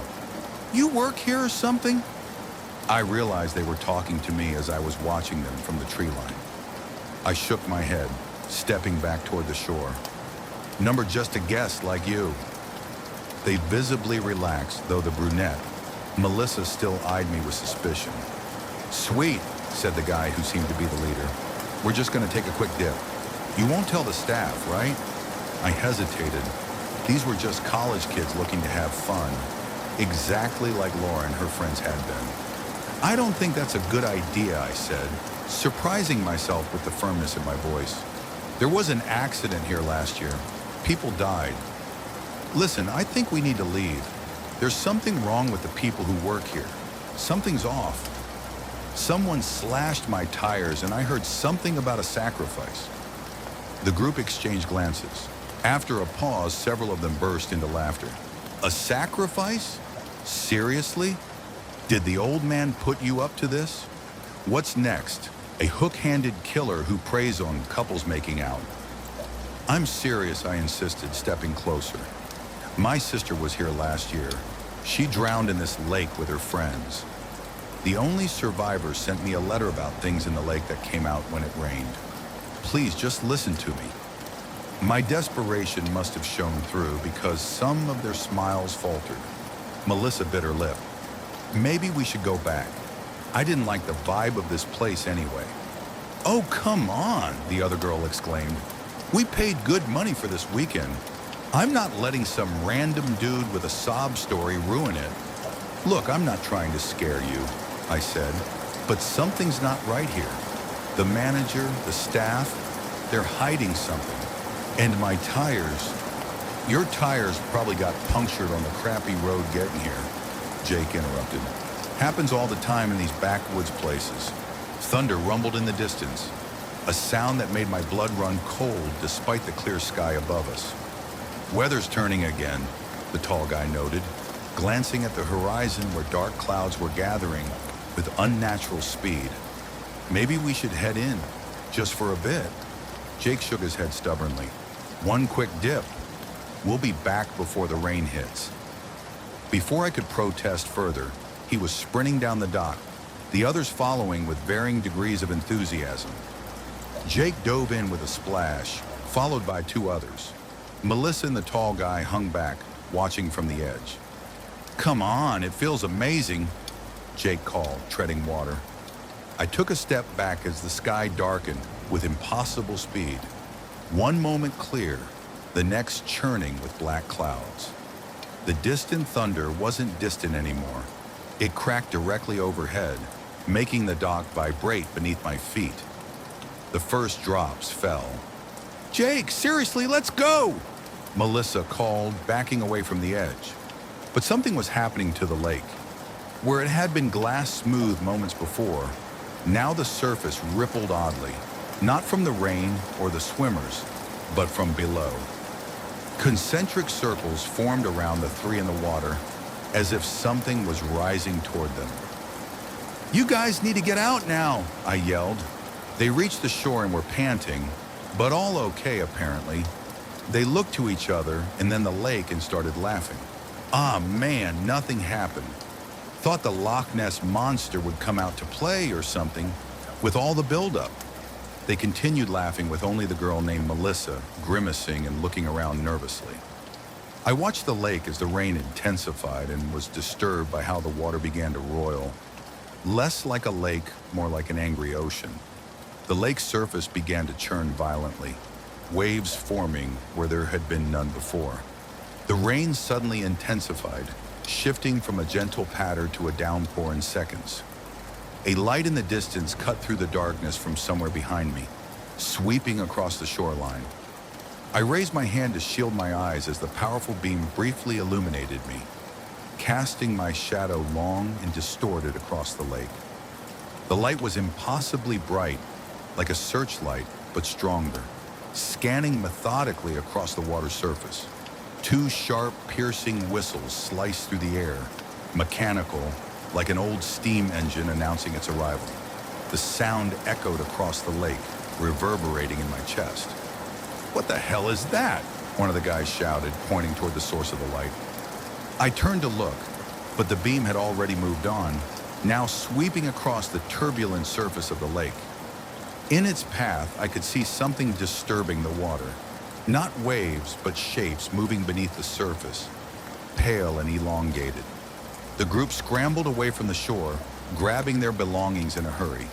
You work here or something? I realized they were talking to me as I was watching them from the tree line. I shook my head, stepping back toward the shore. Number just a guest like you. They visibly relaxed, though the brunette, Melissa, still eyed me with suspicion. Sweet, said the guy who seemed to be the leader. We're just going to take a quick dip. You won't tell the staff, right? I hesitated. These were just college kids looking to have fun, exactly like Laura and her friends had been. I don't think that's a good idea, I said, surprising myself with the firmness in my voice. There was an accident here last year. People died. Listen, I think we need to leave. There's something wrong with the people who work here. Something's off. Someone slashed my tires and I heard something about a sacrifice. The group exchanged glances. After a pause, several of them burst into laughter. A sacrifice? Seriously? Did the old man put you up to this? What's next? A hook-handed killer who preys on couples making out. I'm serious, I insisted, stepping closer. My sister was here last year. She drowned in this lake with her friends. The only survivor sent me a letter about things in the lake that came out when it rained. Please, just listen to me. My desperation must have shown through because some of their smiles faltered. Melissa bit her lip. Maybe we should go back. I didn't like the vibe of this place anyway. Oh, come on, the other girl exclaimed. We paid good money for this weekend. I'm not letting some random dude with a sob story ruin it. Look, I'm not trying to scare you, I said, but something's not right here. The manager, the staff, they're hiding something. And my tires, your tires probably got punctured on the crappy road getting here, Jake interrupted. Happens all the time in these backwoods places. Thunder rumbled in the distance, a sound that made my blood run cold despite the clear sky above us. Weather's turning again, the tall guy noted, glancing at the horizon where dark clouds were gathering with unnatural speed. Maybe we should head in, just for a bit. Jake shook his head stubbornly. One quick dip. We'll be back before the rain hits. Before I could protest further, he was sprinting down the dock, the others following with varying degrees of enthusiasm. Jake dove in with a splash, followed by two others. Melissa and the tall guy hung back, watching from the edge. Come on, it feels amazing, Jake called, treading water. I took a step back as the sky darkened with impossible speed. One moment clear, the next churning with black clouds. The distant thunder wasn't distant anymore. It cracked directly overhead, making the dock vibrate beneath my feet. The first drops fell. Jake, seriously, let's go! Melissa called, backing away from the edge. But something was happening to the lake. Where it had been glass smooth moments before, now the surface rippled oddly, not from the rain or the swimmers, but from below. Concentric circles formed around the three in the water, as if something was rising toward them. You guys need to get out now, I yelled. They reached the shore and were panting, but all okay apparently. They looked to each other and then the lake and started laughing. Ah man, nothing happened. Thought the Loch Ness monster would come out to play or something with all the buildup. They continued laughing with only the girl named Melissa grimacing and looking around nervously. I watched the lake as the rain intensified and was disturbed by how the water began to roil. Less like a lake, more like an angry ocean. The lake's surface began to churn violently, waves forming where there had been none before. The rain suddenly intensified, shifting from a gentle patter to a downpour in seconds. A light in the distance cut through the darkness from somewhere behind me, sweeping across the shoreline. I raised my hand to shield my eyes as the powerful beam briefly illuminated me, casting my shadow long and distorted across the lake. The light was impossibly bright, like a searchlight, but stronger. scanning methodically across the water's surface. Two sharp, piercing whistles sliced through the air, mechanical, like an old steam engine announcing its arrival. The sound echoed across the lake, reverberating in my chest. "What the hell is that?" one of the guys shouted, pointing toward the source of the light. I turned to look, but the beam had already moved on, now sweeping across the turbulent surface of the lake. In its path, I could see something disturbing the water. Not waves, but shapes moving beneath the surface, pale and elongated. The group scrambled away from the shore, grabbing their belongings in a hurry.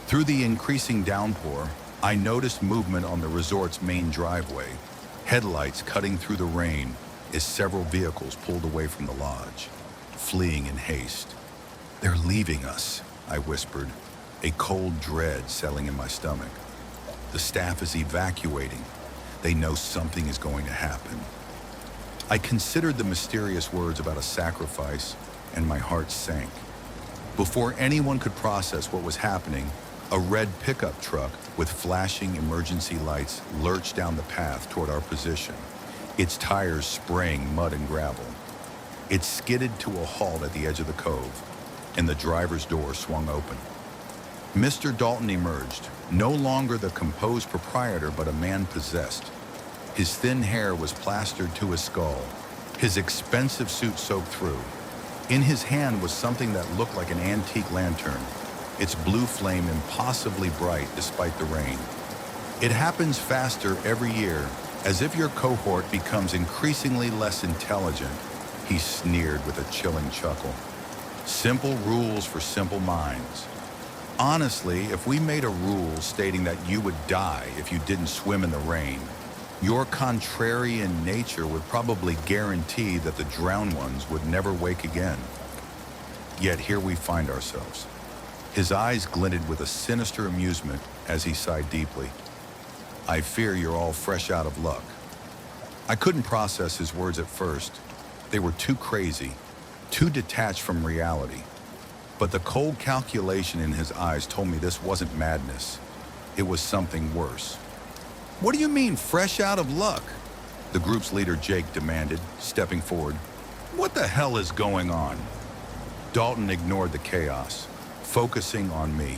Through the increasing downpour, I noticed movement on the resort's main driveway, headlights cutting through the rain as several vehicles pulled away from the lodge, fleeing in haste. "They're leaving us," I whispered, a cold dread settling in my stomach. "The staff is evacuating. They know something is going to happen." I considered the mysterious words about a sacrifice, and my heart sank. Before anyone could process what was happening, a red pickup truck with flashing emergency lights lurched down the path toward our position, its tires spraying mud and gravel. It skidded to a halt at the edge of the cove, and the driver's door swung open. Mr. Dalton emerged, no longer the composed proprietor, but a man possessed. His thin hair was plastered to his skull, his expensive suit soaked through. In his hand was something that looked like an antique lantern, its blue flame impossibly bright despite the rain. "It happens faster every year, as if your cohort becomes increasingly less intelligent," he sneered with a chilling chuckle. "Simple rules for simple minds. Honestly, if we made a rule stating that you would die if you didn't swim in the rain, your contrarian nature would probably guarantee that the drowned ones would never wake again. Yet here we find ourselves." His eyes glinted with a sinister amusement as he sighed deeply. "I fear you're all fresh out of luck." I couldn't process his words at first. They were too crazy, too detached from reality. But the cold calculation in his eyes told me this wasn't madness. It was something worse. "What do you mean, fresh out of luck?" the group's leader Jake demanded, stepping forward. "What the hell is going on?" Dalton ignored the chaos, focusing on me.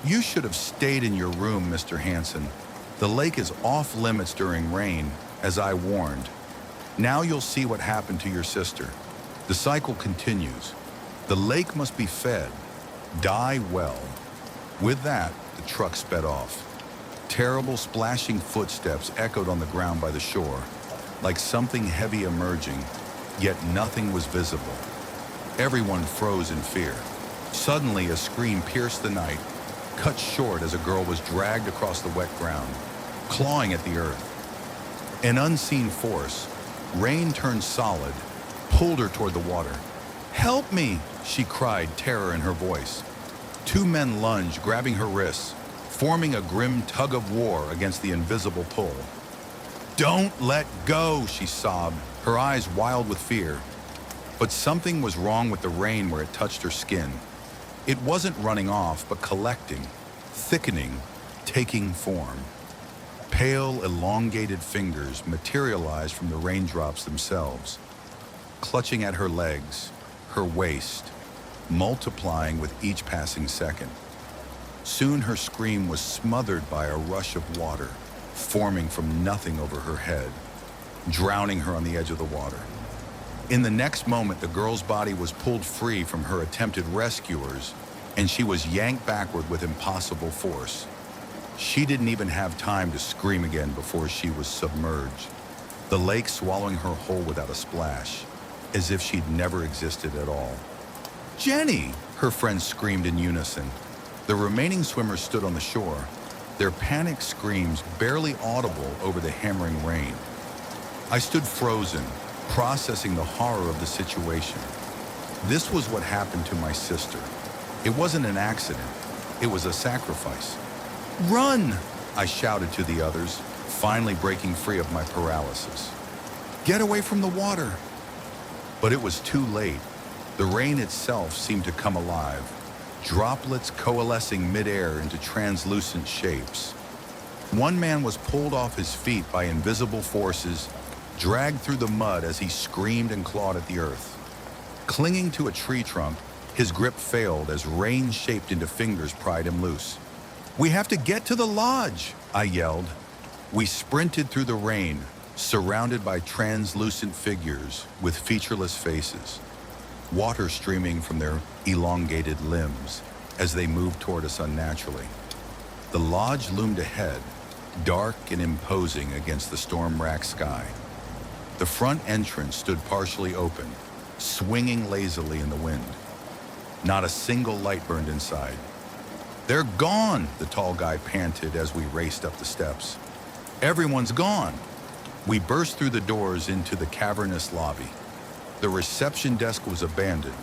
"You should have stayed in your room, Mr. Hansen. The lake is off limits during rain, as I warned. Now you'll see what happened to your sister. The cycle continues. The lake must be fed. Die well." With that, the truck sped off. Terrible splashing footsteps echoed on the ground by the shore, like something heavy emerging, yet nothing was visible. Everyone froze in fear. Suddenly, a scream pierced the night, cut short as a girl was dragged across the wet ground, clawing at the earth. An unseen force, rain turned solid, pulled her toward the water. "Help me!" she cried, terror in her voice. Two men lunged, grabbing her wrists, forming a grim tug of war against the invisible pull. "Don't let go," she sobbed, her eyes wild with fear. But something was wrong with the rain where it touched her skin. It wasn't running off, but collecting, thickening, taking form. Pale, elongated fingers materialized from the raindrops themselves, clutching at her legs, her waist, multiplying with each passing second. Soon her scream was smothered by a rush of water, forming from nothing over her head, drowning her on the edge of the water. In the next moment, the girl's body was pulled free from her attempted rescuers, and she was yanked backward with impossible force. She didn't even have time to scream again before she was submerged, the lake swallowing her whole without a splash, as if she'd never existed at all. "Jenny!" her friends screamed in unison. The remaining swimmers stood on the shore, their panicked screams barely audible over the hammering rain. I stood frozen, processing the horror of the situation. This was what happened to my sister. It wasn't an accident. It was a sacrifice. "Run!" I shouted to the others, finally breaking free of my paralysis. "Get away from the water!" But it was too late. The rain itself seemed to come alive, droplets coalescing midair into translucent shapes. One man was pulled off his feet by invisible forces, dragged through the mud as he screamed and clawed at the earth. Clinging to a tree trunk, his grip failed as reins shaped into fingers pried him loose. "We have to get to the lodge," I yelled. We sprinted through the rain, surrounded by translucent figures with featureless faces, water streaming from their elongated limbs as they moved toward us unnaturally. The lodge loomed ahead, dark and imposing against the storm-racked sky. The front entrance stood partially open, swinging lazily in the wind. Not a single light burned inside. "They're gone," the tall guy panted as we raced up the steps. "Everyone's gone." We burst through the doors into the cavernous lobby. The reception desk was abandoned,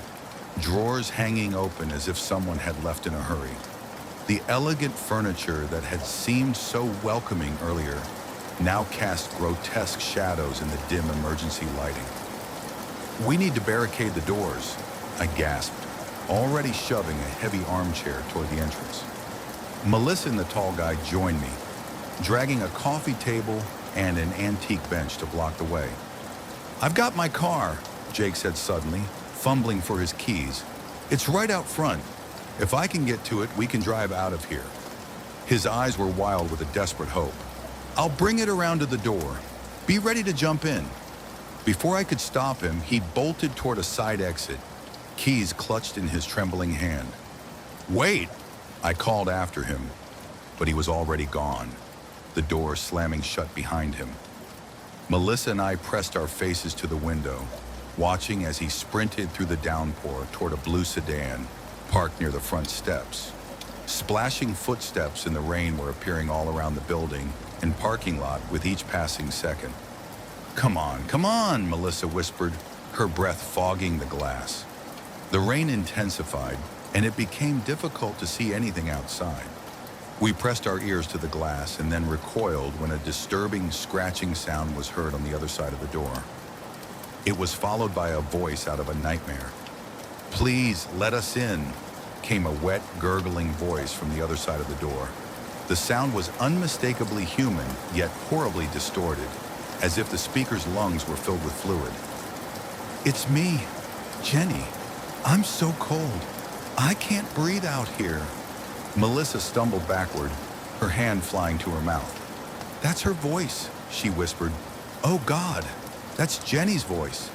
drawers hanging open as if someone had left in a hurry. The elegant furniture that had seemed so welcoming earlier now cast grotesque shadows in the dim emergency lighting. "We need to barricade the doors," I gasped, already shoving a heavy armchair toward the entrance. Melissa and the tall guy joined me, dragging a coffee table and an antique bench to block the way. "I've got my car," Jake said suddenly, fumbling for his keys. "It's right out front. If I can get to it, we can drive out of here." His eyes were wild with a desperate hope. "I'll bring it around to the door. Be ready to jump in." Before I could stop him, he bolted toward a side exit, keys clutched in his trembling hand. "Wait!" I called after him, but he was already gone, the door slamming shut behind him. Melissa and I pressed our faces to the window, watching as he sprinted through the downpour toward a blue sedan parked near the front steps. Splashing footsteps in the rain were appearing all around the building and parking lot with each passing second. Come on," Melissa whispered, her breath fogging the glass. The rain intensified, and it became difficult to see anything outside. We pressed our ears to the glass and then recoiled when a disturbing scratching sound was heard on the other side of the door. It was followed by a voice out of a nightmare. "Please, let us in," came a wet, gurgling voice from the other side of the door. The sound was unmistakably human, yet horribly distorted, as if the speaker's lungs were filled with fluid. "It's me, Jenny. I'm so cold. I can't breathe out here." Melissa stumbled backward, her hand flying to her mouth. "That's her voice," she whispered. "Oh God, that's Jenny's voice."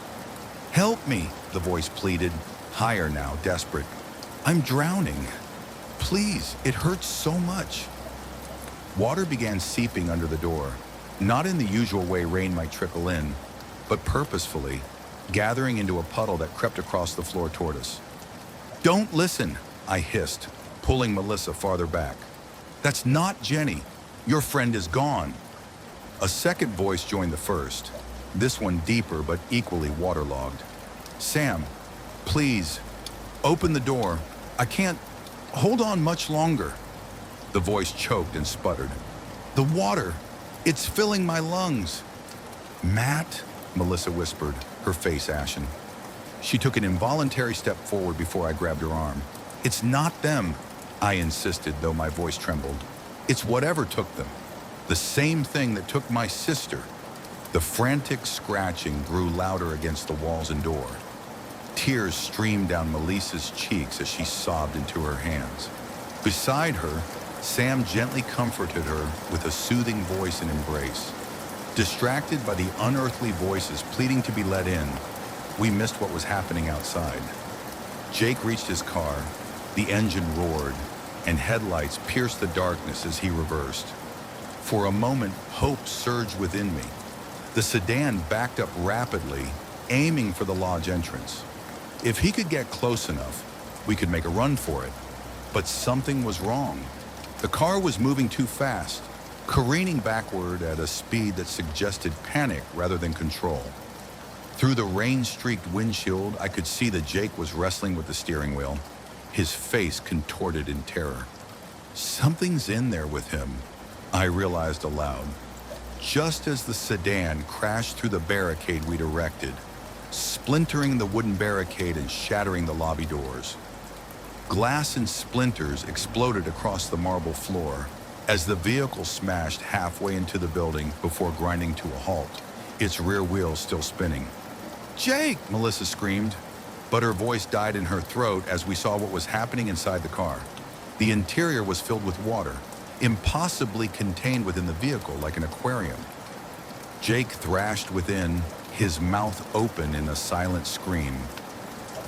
"Help me," the voice pleaded, higher now, desperate. "I'm drowning. Please, it hurts so much." Water began seeping under the door, not in the usual way rain might trickle in, but purposefully, gathering into a puddle that crept across the floor toward us. "Don't listen," I hissed, pulling Melissa farther back. "That's not Jenny. Your friend is gone." A second voice joined the first, this one deeper but equally waterlogged. "Sam, please, open the door. I can't hold on much longer." The voice choked and sputtered. "The water, it's filling my lungs." "Matt," Melissa whispered, her face ashen. She took an involuntary step forward before I grabbed her arm. "It's not them," I insisted, though my voice trembled. "It's whatever took them. The same thing that took my sister." The frantic scratching grew louder against the walls and door. Tears streamed down Melissa's cheeks as she sobbed into her hands. Beside her, Sam gently comforted her with a soothing voice and embrace. Distracted by the unearthly voices pleading to be let in, we missed what was happening outside. Jake reached his car, the engine roared, and headlights pierced the darkness as he reversed. For a moment, hope surged within me. The sedan backed up rapidly, aiming for the lodge entrance. If he could get close enough, we could make a run for it. But something was wrong. The car was moving too fast, careening backward at a speed that suggested panic rather than control. Through the rain-streaked windshield, I could see that Jake was wrestling with the steering wheel, his face contorted in terror. Something's in there with him, I realized aloud, just as the sedan crashed through the barricade we'd erected, splintering the wooden barricade and shattering the lobby doors. Glass and splinters exploded across the marble floor, as the vehicle smashed halfway into the building before grinding to a halt, its rear wheels still spinning. "Jake!" Melissa screamed, but her voice died in her throat as we saw what was happening inside the car. The interior was filled with water, impossibly contained within the vehicle like an aquarium. Jake thrashed within, his mouth open in a silent scream,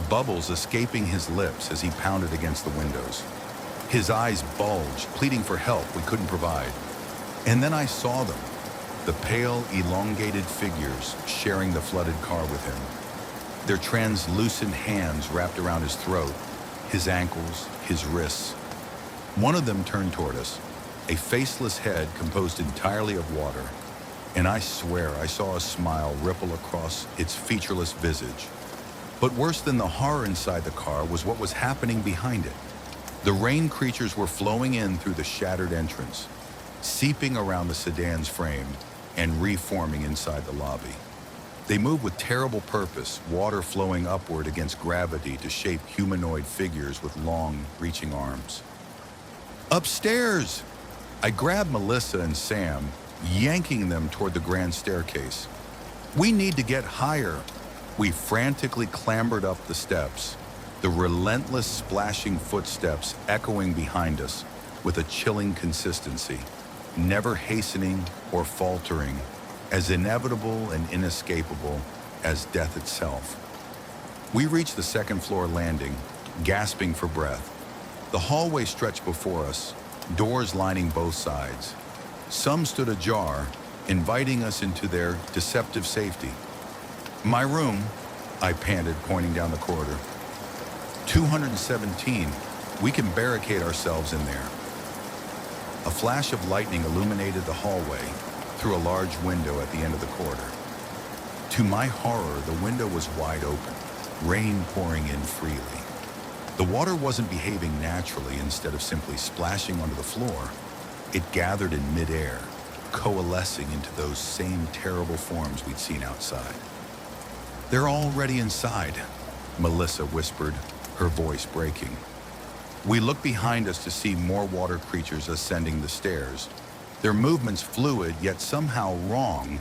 bubbles escaping his lips as he pounded against the windows. His eyes bulged, pleading for help we couldn't provide. And then I saw them, the pale, elongated figures sharing the flooded car with him. Their translucent hands wrapped around his throat, his ankles, his wrists. One of them turned toward us, a faceless head composed entirely of water, and I swear I saw a smile ripple across its featureless visage. But worse than the horror inside the car was what was happening behind it. The rain creatures were flowing in through the shattered entrance, seeping around the sedan's frame and reforming inside the lobby. They moved with terrible purpose, water flowing upward against gravity to shape humanoid figures with long, reaching arms. "Upstairs!" I grabbed Melissa and Sam, yanking them toward the grand staircase. "We need to get higher." We frantically clambered up the steps, the relentless splashing footsteps echoing behind us with a chilling consistency, never hastening or faltering, as inevitable and inescapable as death itself. We reached the second-floor landing, gasping for breath. The hallway stretched before us, doors lining both sides. Some stood ajar, inviting us into their deceptive safety. "My room," I panted, pointing down the corridor. 217. We can barricade ourselves in there." A flash of lightning illuminated the hallway through a large window at the end of the corridor. To my horror, the window was wide open, rain pouring in freely. The water wasn't behaving naturally. Instead of simply splashing onto the floor, it gathered in midair, coalescing into those same terrible forms we'd seen outside. "They're already inside," Melissa whispered, her voice breaking. We looked behind us to see more water creatures ascending the stairs, their movements fluid yet somehow wrong,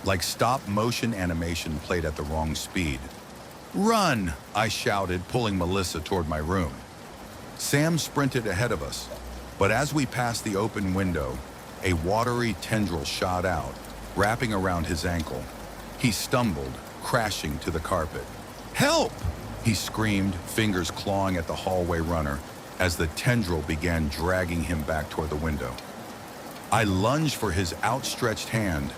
like stop-motion animation played at the wrong speed. "Run!" I shouted, pulling Melissa toward my room. Sam sprinted ahead of us, but as we passed the open window, a watery tendril shot out, wrapping around his ankle. He stumbled, crashing to the carpet. "Help!" he screamed, fingers clawing at the hallway runner as the tendril began dragging him back toward the window. I lunged for his outstretched hand,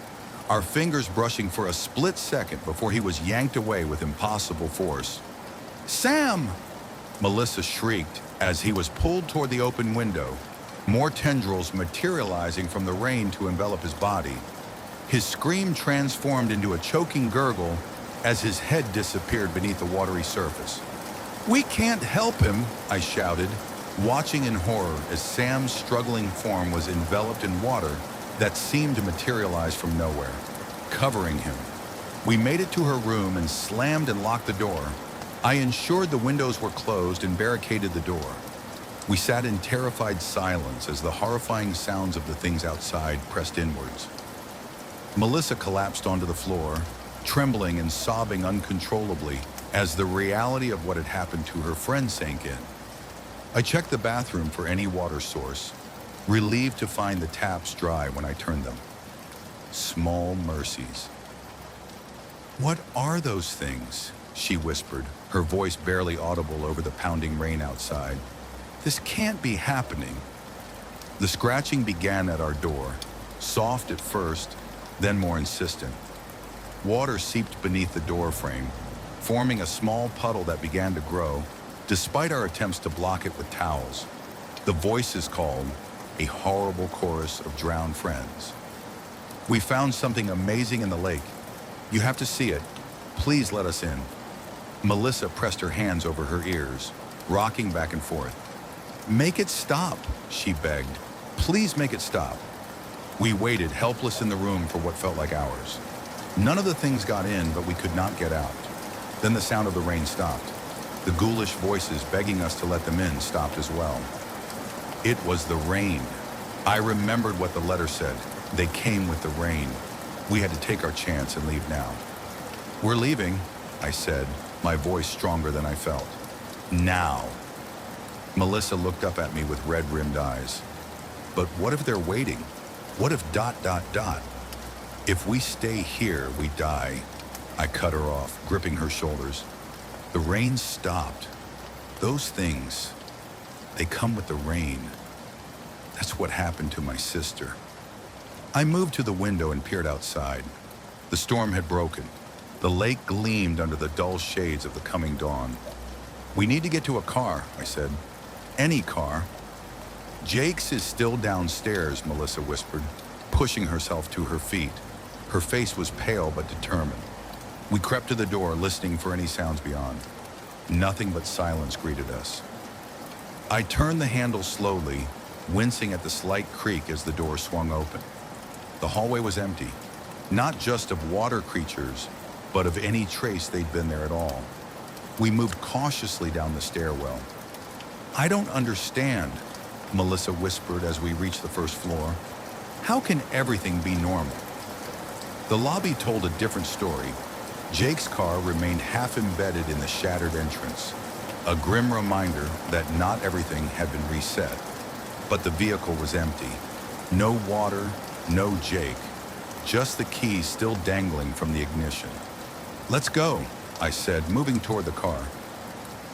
our fingers brushing for a split second before he was yanked away with impossible force. "Sam!" Melissa shrieked as he was pulled toward the open window, more tendrils materializing from the rain to envelop his body. His scream transformed into a choking gurgle as his head disappeared beneath the watery surface. "We can't help him," I shouted, watching in horror as Sam's struggling form was enveloped in water that seemed to materialize from nowhere, covering him. We made it to her room and slammed and locked the door. I ensured the windows were closed and barricaded the door. We sat in terrified silence as the horrifying sounds of the things outside pressed inwards. Melissa collapsed onto the floor, trembling and sobbing uncontrollably as the reality of what had happened to her friend sank in. I checked the bathroom for any water source, relieved to find the taps dry when I turned them. Small mercies. "What are those things?" she whispered, her voice barely audible over the pounding rain outside. "This can't be happening." The scratching began at our door, soft at first, then more insistent. Water seeped beneath the door frame, forming a small puddle that began to grow, despite our attempts to block it with towels. The voices called, a horrible chorus of drowned friends. "We found something amazing in the lake. You have to see it. Please let us in." Melissa pressed her hands over her ears, rocking back and forth. "Make it stop," she begged. "Please make it stop." We waited, helpless in the room for what felt like hours. None of the things got in, but we could not get out. Then the sound of the rain stopped. The ghoulish voices begging us to let them in stopped as well. It was the rain. I remembered what the letter said. They came with the rain. We had to take our chance and leave now. We're leaving, I said, my voice stronger than I felt. Now. Melissa looked up at me with red-rimmed eyes. But what if they're waiting? What if ... If we stay here, we die. I cut her off, gripping her shoulders. The rain stopped. Those things, they come with the rain. That's what happened to my sister. I moved to the window and peered outside. The storm had broken. The lake gleamed under the dull shades of the coming dawn. We need to get to a car, I said. Any car. Jake's is still downstairs, Melissa whispered, pushing herself to her feet. Her face was pale but determined. We crept to the door, listening for any sounds beyond. Nothing but silence greeted us. I turned the handle slowly, wincing at the slight creak as the door swung open. The hallway was empty, not just of water creatures, but of any trace they'd been there at all. We moved cautiously down the stairwell. I don't understand, Melissa whispered as we reached the first floor. How can everything be normal? The lobby told a different story. Jake's car remained half embedded in the shattered entrance, a grim reminder that not everything had been reset. But the vehicle was empty. No water, no Jake, just the keys still dangling from the ignition. Let's go, I said, moving toward the car.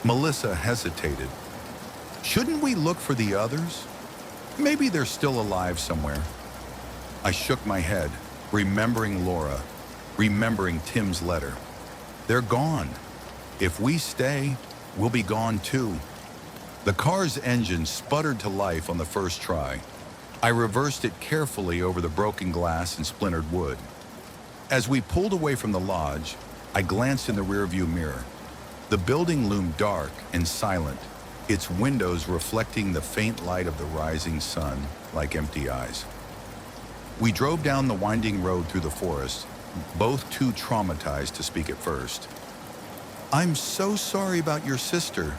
Melissa hesitated. Shouldn't we look for the others? Maybe they're still alive somewhere. I shook my head, remembering Laura, remembering Tim's letter. They're gone. If we stay, we'll be gone too. The car's engine sputtered to life on the first try. I reversed it carefully over the broken glass and splintered wood. As we pulled away from the lodge, I glanced in the rearview mirror. The building loomed dark and silent, its windows reflecting the faint light of the rising sun like empty eyes. We drove down the winding road through the forest, both too traumatized to speak at first. I'm so sorry about your sister,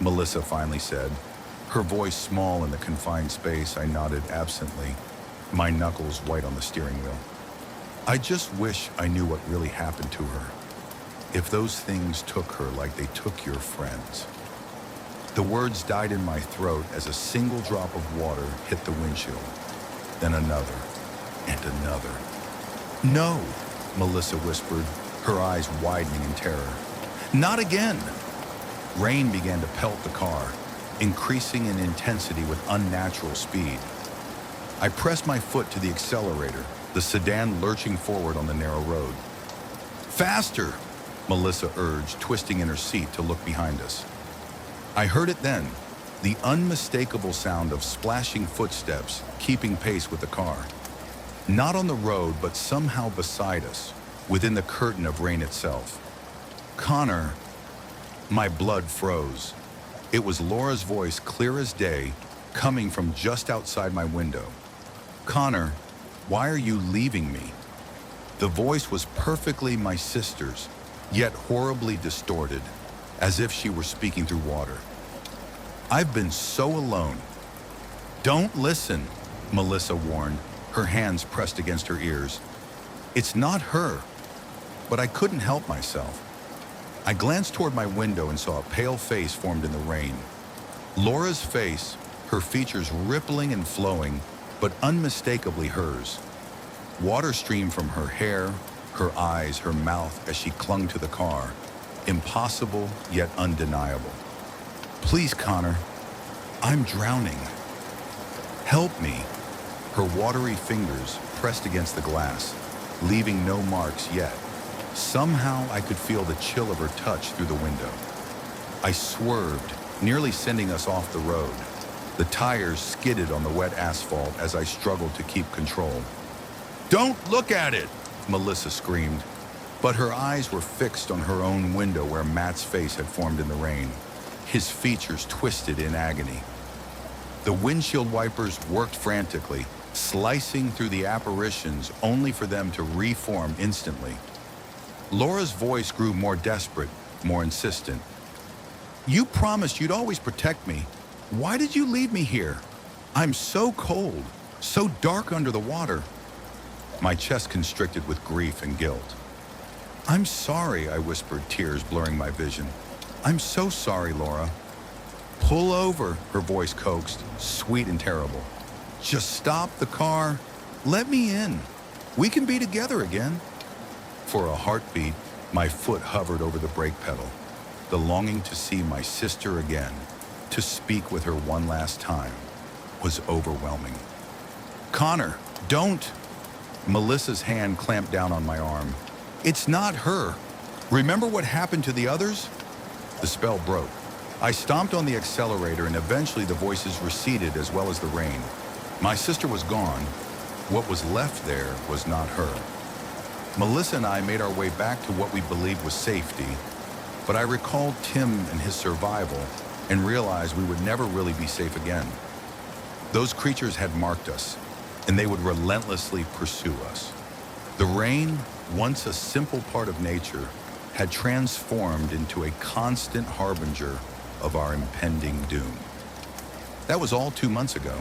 Melissa finally said, her voice small in the confined space. I nodded absently, my knuckles white on the steering wheel. I just wish I knew what really happened to her. If those things took her like they took your friends. The words died in my throat as a single drop of water hit the windshield, then another and another. No, Melissa whispered, her eyes widening in terror. Not again. Rain began to pelt the car, increasing in intensity with unnatural speed. I pressed my foot to the accelerator, the sedan lurching forward on the narrow road. Faster, Melissa urged, twisting in her seat to look behind us. I heard it then, the unmistakable sound of splashing footsteps keeping pace with the car. Not on the road, but somehow beside us, within the curtain of rain itself. Connor, my blood froze. It was Laura's voice, clear as day, coming from just outside my window. Connor, why are you leaving me? The voice was perfectly my sister's, yet horribly distorted, as if she were speaking through water. I've been so alone. Don't listen, Melissa warned, her hands pressed against her ears. It's not her, but I couldn't help myself. I glanced toward my window and saw a pale face formed in the rain. Laura's face, her features rippling and flowing, but unmistakably hers. Water streamed from her hair, her eyes, her mouth as she clung to the car. Impossible, yet undeniable. Please, Connor, I'm drowning. Help me. Her watery fingers pressed against the glass, leaving no marks yet. Somehow I could feel the chill of her touch through the window. I swerved, nearly sending us off the road. The tires skidded on the wet asphalt as I struggled to keep control. Don't look at it, Melissa screamed, but her eyes were fixed on her own window where Matt's face had formed in the rain, his features twisted in agony. The windshield wipers worked frantically, slicing through the apparitions only for them to reform instantly. Laura's voice grew more desperate, more insistent. You promised you'd always protect me. Why did you leave me here? I'm so cold, So dark under the water. My chest constricted with grief and guilt. I'm sorry, I whispered, tears blurring my vision. I'm so sorry, Laura. Pull over, her voice coaxed, sweet and terrible. Just stop the car. Let me in. We can be together again. For a heartbeat, my foot hovered over the brake pedal. The longing to see my sister again, to speak with her one last time, was overwhelming. Connor, don't! Melissa's hand clamped down on my arm. It's not her. Remember what happened to the others? The spell broke. I stomped on the accelerator and eventually the voices receded as well as the rain. My sister was gone. What was left there was not her. Melissa and I made our way back to what we believed was safety, but I recalled Tim and his survival and realized we would never really be safe again. Those creatures had marked us, and they would relentlessly pursue us. The rain, once a simple part of nature, had transformed into a constant harbinger of our impending doom. That was all 2 months ago.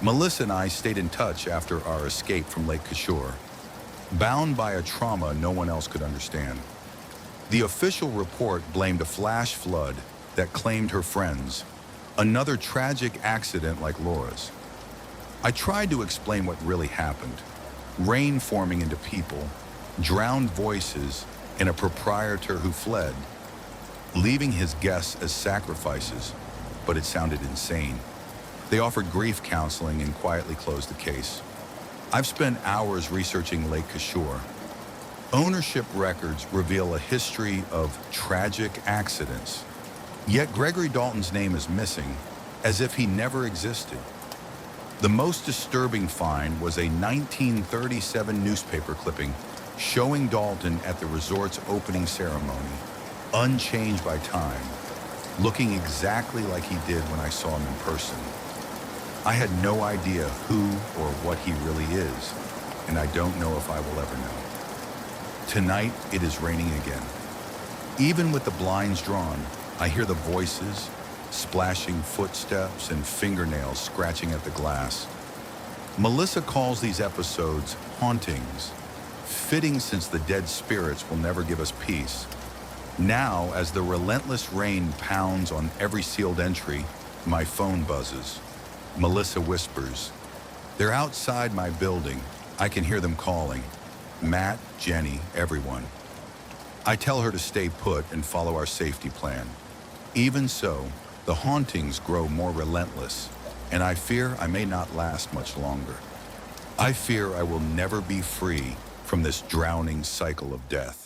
Melissa and I stayed in touch after our escape from Lake Kishore, bound by a trauma no one else could understand. The official report blamed a flash flood that claimed her friends, another tragic accident like Laura's. I tried to explain what really happened. Rain forming into people, drowned voices, and a proprietor who fled, leaving his guests as sacrifices, but it sounded insane. They offered grief counseling and quietly closed the case. I've spent hours researching Lake Kishore. Ownership records reveal a history of tragic accidents, yet Gregory Dalton's name is missing, as if he never existed. The most disturbing find was a 1937 newspaper clipping showing Dalton at the resort's opening ceremony, unchanged by time, looking exactly like he did when I saw him in person. I had no idea who or what he really is, and I don't know if I will ever know. Tonight, it is raining again. Even with the blinds drawn, I hear the voices, splashing footsteps, and fingernails scratching at the glass. Melissa calls these episodes hauntings, fitting since the dead spirits will never give us peace. Now, as the relentless rain pounds on every sealed entry, my phone buzzes. Melissa whispers. They're outside my building. I can hear them calling. Matt, Jenny, everyone. I tell her to stay put and follow our safety plan. Even so, the hauntings grow more relentless, and I fear I may not last much longer. I fear I will never be free from this drowning cycle of death.